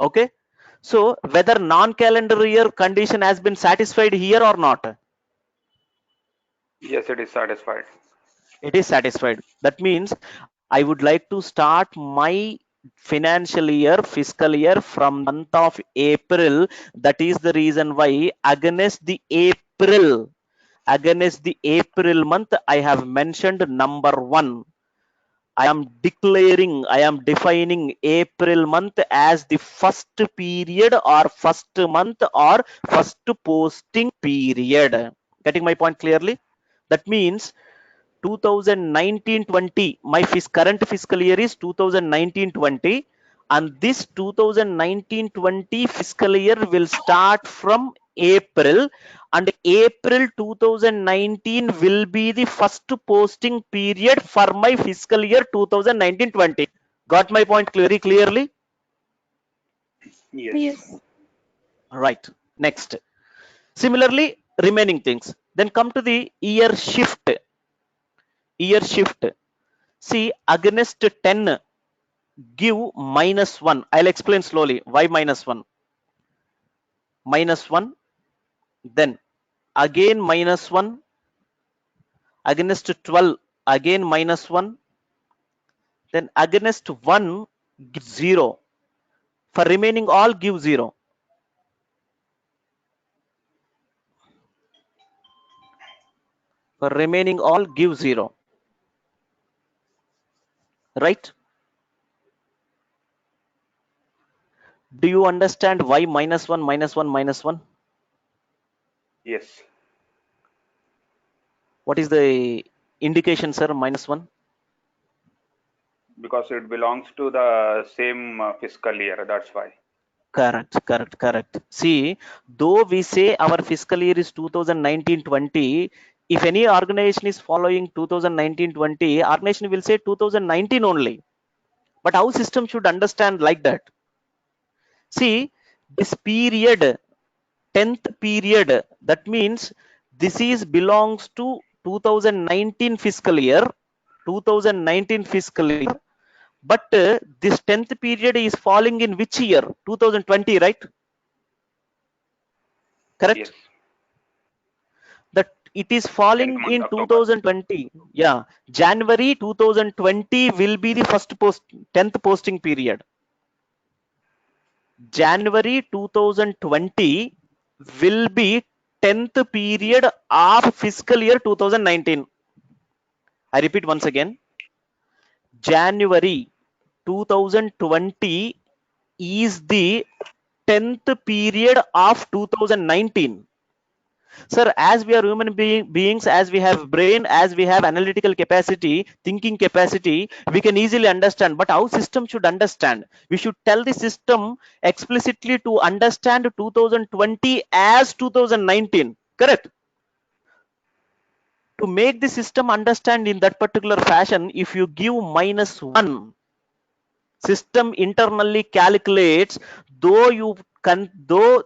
Okay. So whether non-calendar year condition has been satisfied here or not? Yes, it is satisfied. It is satisfied. That means I would like to start my financial year, fiscal year from month of April. That is the reason why against the April, against the April month, I have mentioned number 1. I am declaring, I am defining April month as the first period or first month or first posting period. Getting my point clearly? That means 2019-20, my current fiscal year is 2019-20, and this 2019-20 fiscal year will start from April, and April 2019 will be the first posting period for my fiscal year 2019-20. Got my point very clearly? Yes. Yes. Right. Next. Similarly, remaining things. Then come to the year shift. Year shift. See, against 10, give -1. I'll explain slowly why -1. -1, then again -1, against 12, again -1, then against 1, give 0. For remaining all, give 0. For remaining all, give 0. Right? Do you understand why -1, -1, -1? Yes. What is the indication, sir? -1? Because it belongs to the same fiscal year. That's why. Correct. See, though we say our fiscal year is 2019-20, if any organization is following 2019-20, organization will say 2019 only. But our system should understand like that. See, this period, 10th period, that means this is belongs to 2019 fiscal year, 2019 fiscal year. But this 10th period is falling in which year? 2020, right? Yes. Correct? That it is 10th falling month, in October. 2020. Yeah, January 2020 will be the first 10th posting period. January 2020 will be 10th period of fiscal year 2019. I repeat once again. January 2020 is the 10th period of 2019. Sir, as we are human beings, as we have brain, as we have analytical capacity, thinking capacity, we can easily understand. But our system should understand. We should tell the system explicitly to understand 2020 as 2019. Correct? To make the system understand in that particular fashion, if you give -1, system internally calculates, though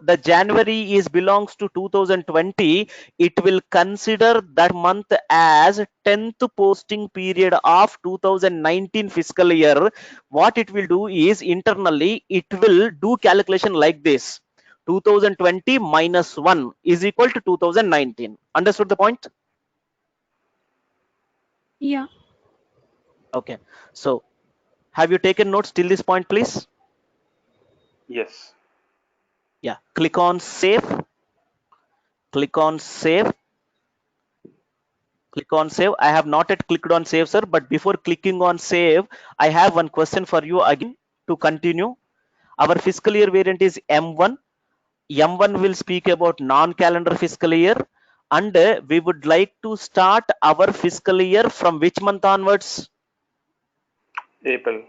the January is belongs to 2020, it will consider that month as 10th posting period of 2019 fiscal year. What it will do is internally it will do calculation like this: 2020 -1 is equal to 2019. Understood the point? Yeah. Okay, so have you taken notes till this point, please? Yes. Yeah, click on save. Click on save. Click on save. I have not yet clicked on save, sir, but before clicking on save, I have one question for you again to continue. Our fiscal year variant is M1. M1 will speak about non-calendar fiscal year, and we would like to start our fiscal year from which month onwards? April.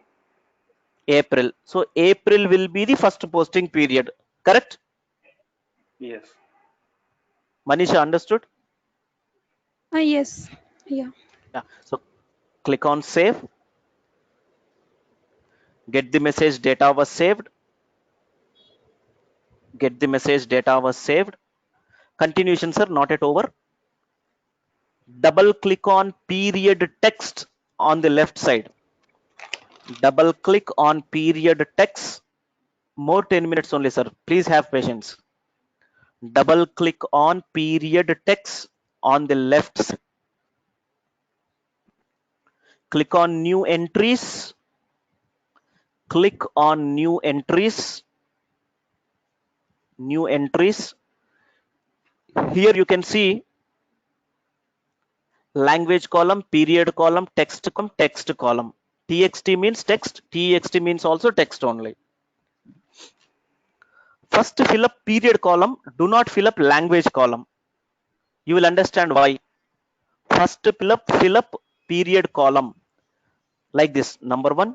April. So April will be the first posting period. Correct? Yes. Manisha, understood? Yes. Yeah. Yeah. So click on save. Get the message data was saved. Get the message data was saved. Continuation, sir, not yet over. Double click on period text on the left side. Double click on period text. More 10 minutes only, sir. Please have patience. Double click on period text on the left side. Click on new entries. Click on new entries. New entries. Here you can see language column, period column, text column. TXT means text, TXT means also text only. First fill up period column, do not fill up language column. You will understand why. First fill up period column like this: number 1,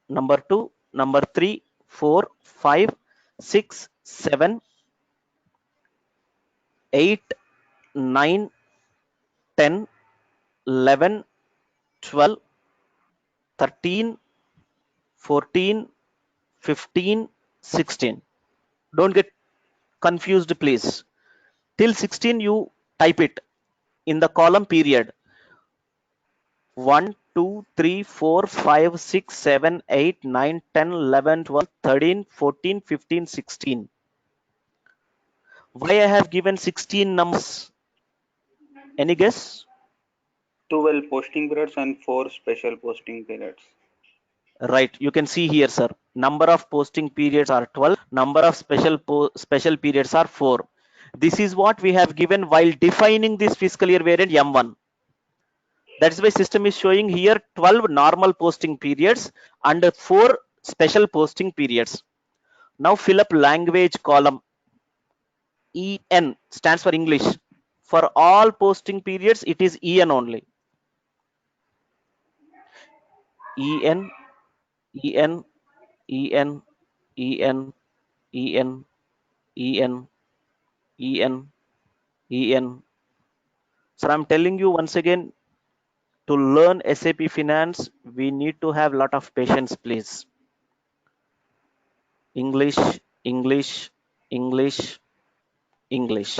number 2, number 3, 4, 5, 6, 7, 8, 9, 10, 11, 12, 13, 14, 15, 16. Don't get confused, please. Till 16 you type it in the column period. 1, 2, 3, 4, 5, 6, 7, 8, 9, 10, 11, 12, 13, 14, 15, 16. Why I have given 16 numbers? Any guess? 12 posting periods and 4 special posting periods. Right, you can see here, sir. Number of posting periods are 12. Number of special periods are 4. This is what we have given while defining this fiscal year variant M1. That's why system is showing here 12 normal posting periods and 4 special posting periods. Now fill up language column. EN stands for English. For all posting periods, it is EN only. EN, EN, EN, EN, EN, EN, EN, EN. So I'm telling you once again, to learn SAP Finance, we need to have a lot of patience, please. English, English, English, English.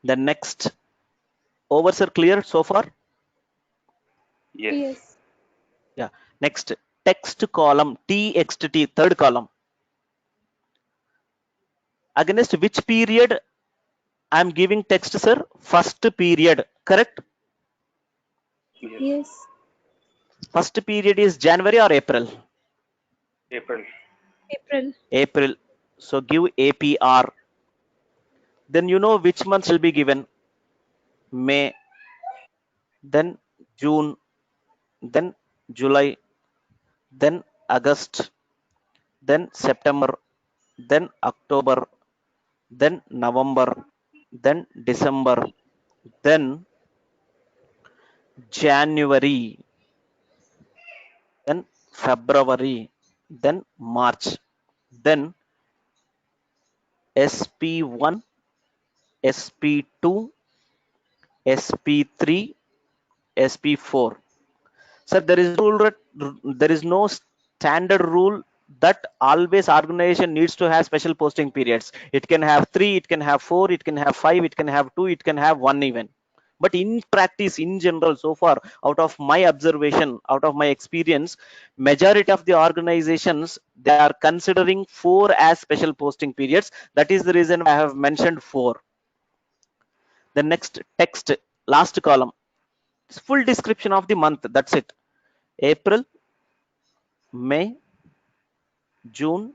The next, overs are clear so far? Yes. Yes. Yeah. Next, text column, TXT, third column. Against which period I'm giving text, sir? First period, correct? Yes. Yes. First period is January or April? April. April. April. So give APR. Then you know which month shall be given. May, then June, then July, then August, then September, then October, then November, then December, then January, then February, then March, then SP1, SP2, SP3, SP4. Sir, there is no standard rule that always organization needs to have special posting periods. It can have 3, it can have 4, it can have 5, it can have 2, it can have 1 even. But in practice, in general, so far, out of my observation, out of my experience, majority of the organizations, they are considering 4 as special posting periods. That is the reason I have mentioned 4. The next text, last column, full description of the month. That's it. April, May, June,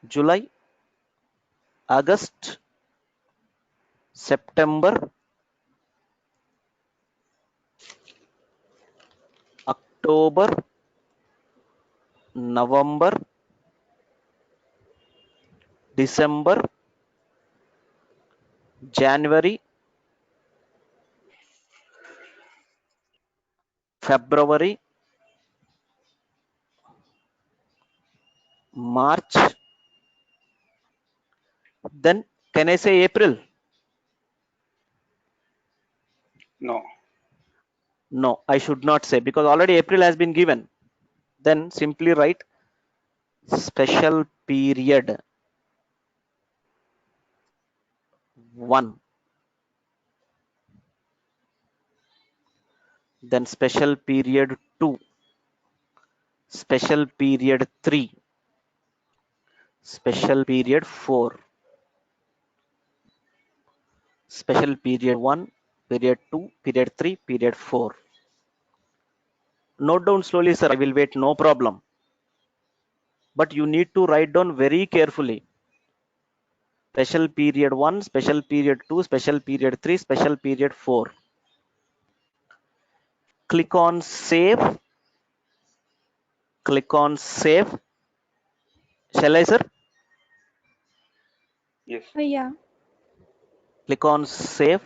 July, August, September, October, November, December, January, February, March. Then can I say April? No. No, I should not say, because already April has been given. Then simply write special period 1. Then special period 2. Special period 3. Special period 4. Special period 1, period 2, period 3, period 4. Note down slowly, sir. I will wait, no problem. But you need to write down very carefully. special period 1, special period 2, special period 3, special period 4. Click on save. Click on save. Shall I, sir? Yes. Yeah. Click on save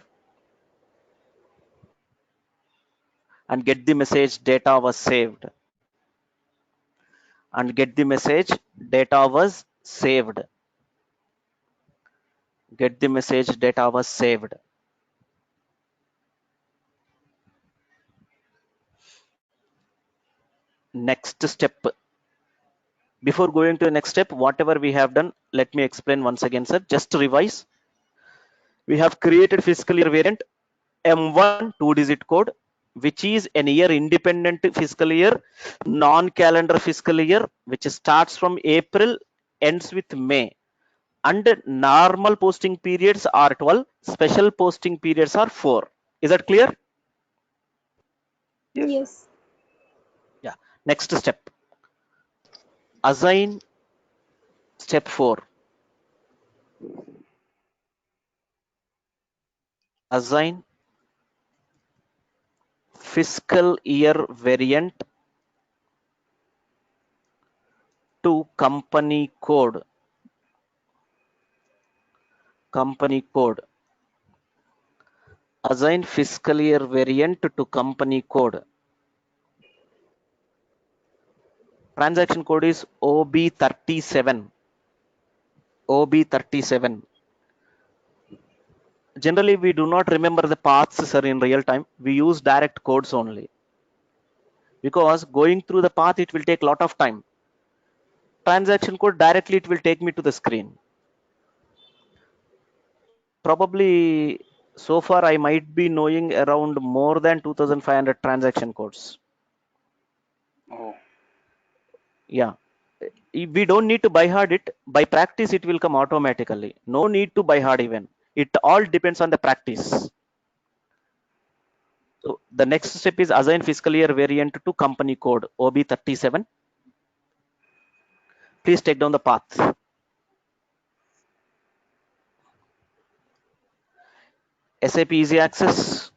and get the message data was saved. And get the message data was saved. Get the message data was saved. Next step. Before going to the next step, whatever we have done, let me explain once again, sir. Just to revise, we have created fiscal year variant M1 2-digit code, which is an year independent fiscal year, non-calendar fiscal year, which starts from April, ends with May. And normal posting periods are 12, special posting periods are 4. Is that clear? Yes, sir. Yes. Yeah. Next step. Assign step 4. Assign fiscal year variant to company code. Company code. Assign fiscal year variant to company code. Transaction code is OB37. OB37. Generally, we do not remember the paths, sir, in real time. We use direct codes only. Because going through the path, it will take a lot of time. Transaction code directly, it will take me to the screen. Probably, so far, I might be knowing around more than 2500 transaction codes. Oh, Yeah. We don't need to buy hard it. By practice, it will come automatically. No need to buy hard even. It all depends on the practice. So the next step is assign fiscal year variant to company code OB37. Please take down the path. SAP Easy Access,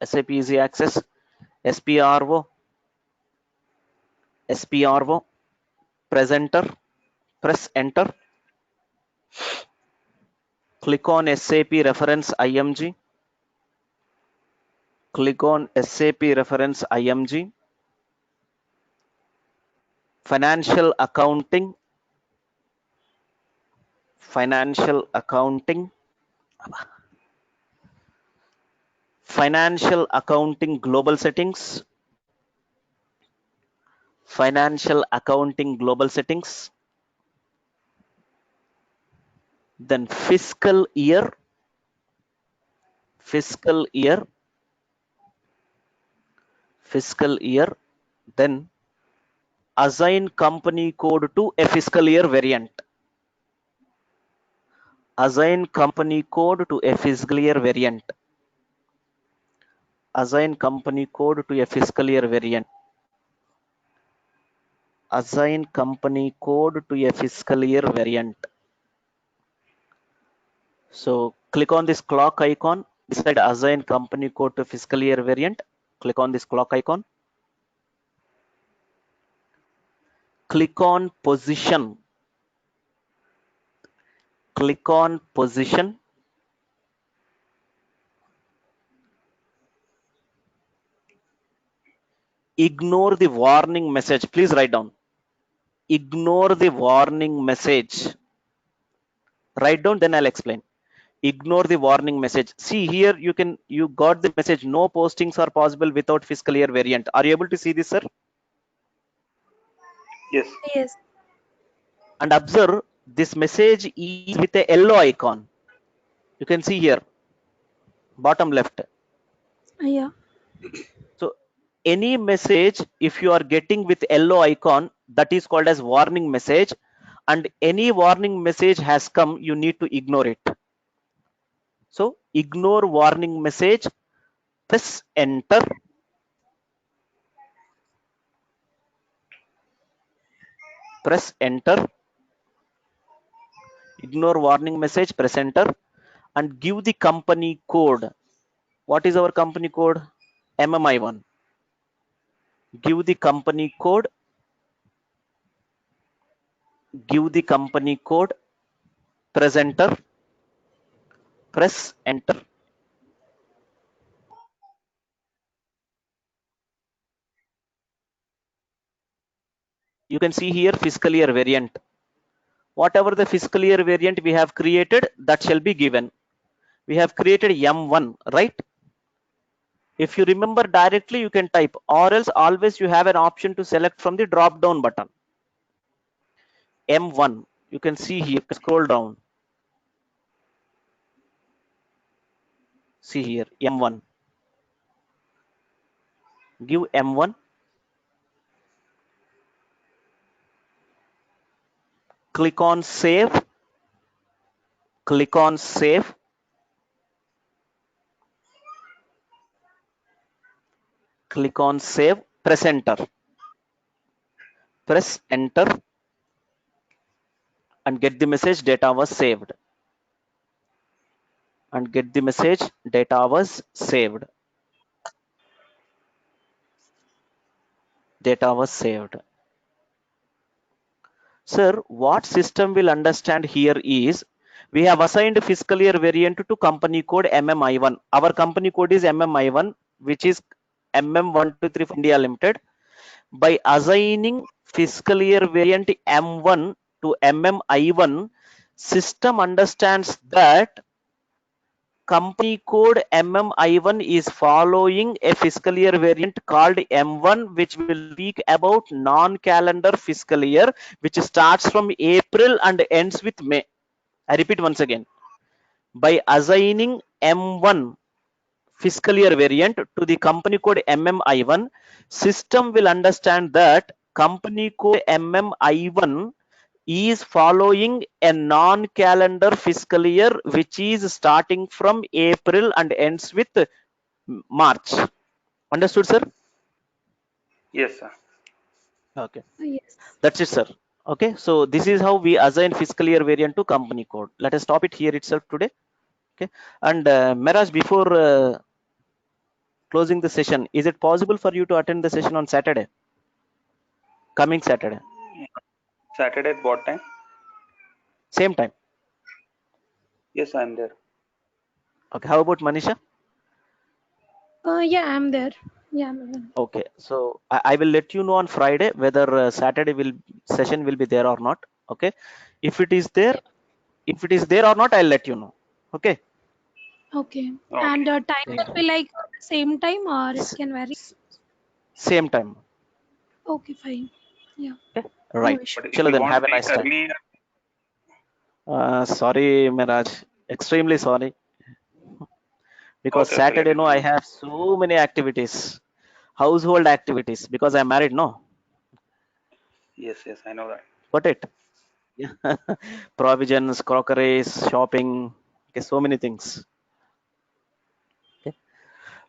SAP Easy Access, SPRO, SPRO, press enter, press enter. Click on SAP reference IMG. Click on SAP reference IMG. Financial accounting, financial accounting, financial accounting global settings, financial accounting global settings, then fiscal year, fiscal year, fiscal year, then assign company code to a fiscal year variant. Assign company code to a fiscal year variant. Assign company code to a fiscal year variant. Assign company code to a fiscal year variant. So click on this clock icon beside assign company code to fiscal year variant. Click on this clock icon. Click on position. Click on position. Ignore the warning message. Please write down. Ignore the warning message. Write down, then I'll explain. Ignore the warning message. See here, you got the message. No postings are possible without fiscal year variant. Are you able to see this, sir? yes. Yes. And observe this message is with a yellow icon. You can see here, bottom left. Yeah. So any message, if you are getting with yellow icon, that is called as warning message. And any warning message has come, you need to ignore it. So ignore warning message, press enter. Press enter. Ignore warning message, press enter, and give the company code. What is our company code? MMI1. Give the company code. Give the company code. Press enter. Press enter. You can see here fiscal year variant. Whatever the fiscal year variant we have created, that shall be given. We have created M1, right? If you remember directly, you can type, or else always you have an option to select from the drop down button. M1, you can see here, scroll down. See here, M1. Give M1. Click on save. Click on save. Click on save. Press enter. Press enter and get the message data was saved. And get the message data was saved. Data was saved. Sir, what system will understand here is we have assigned fiscal year variant to company code MMI1. Our company code is MMI1, which is MM123 for India Limited. By assigning fiscal year variant M1 to MMI1, system understands that company code MMI1 is following a fiscal year variant called M1, which will speak about non-calendar fiscal year, which starts from April and ends with May. I repeat once again. By assigning M1 fiscal year variant to the company code MMI1, system will understand that company code MMI1 is following a non-calendar fiscal year which is starting from April and ends with March. Understood, sir? Yes, sir. Okay. Yes. That's it, sir. Okay, so this is how we assign fiscal year variant to company code. Let us stop it here itself today. Okay, and Miraj, before closing the session, is it possible for you to attend the session on Saturday? Coming Saturday? Saturday at what time? Same time. Yes, I'm there. Okay, how about Manisha? Yeah, I'm there. Yeah, I'm available. Okay, so I will let you know on Friday whether Saturday session will be there or not. Okay, if it is there, or not, I'll let you know. Okay. Okay. Okay. And time Thank will you. be like same time or it S- can vary? s- Same time. Okay, fine. Yeah, Okay. no Right. issue. But if Chalo you then. want Have to a reach nice time. early, Sorry, Miraj. Extremely sorry because okay, okay, let Saturday, it no, I be. have so many activities, household activities because I'm married. No, Yes, yes, I know that. got it. Yeah. Provisions, crockeries, shopping. Okay, so many things. Okay.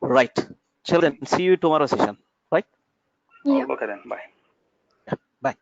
Right. Children, see you tomorrow session. Right. Yeah. Okay then, bye. Bye.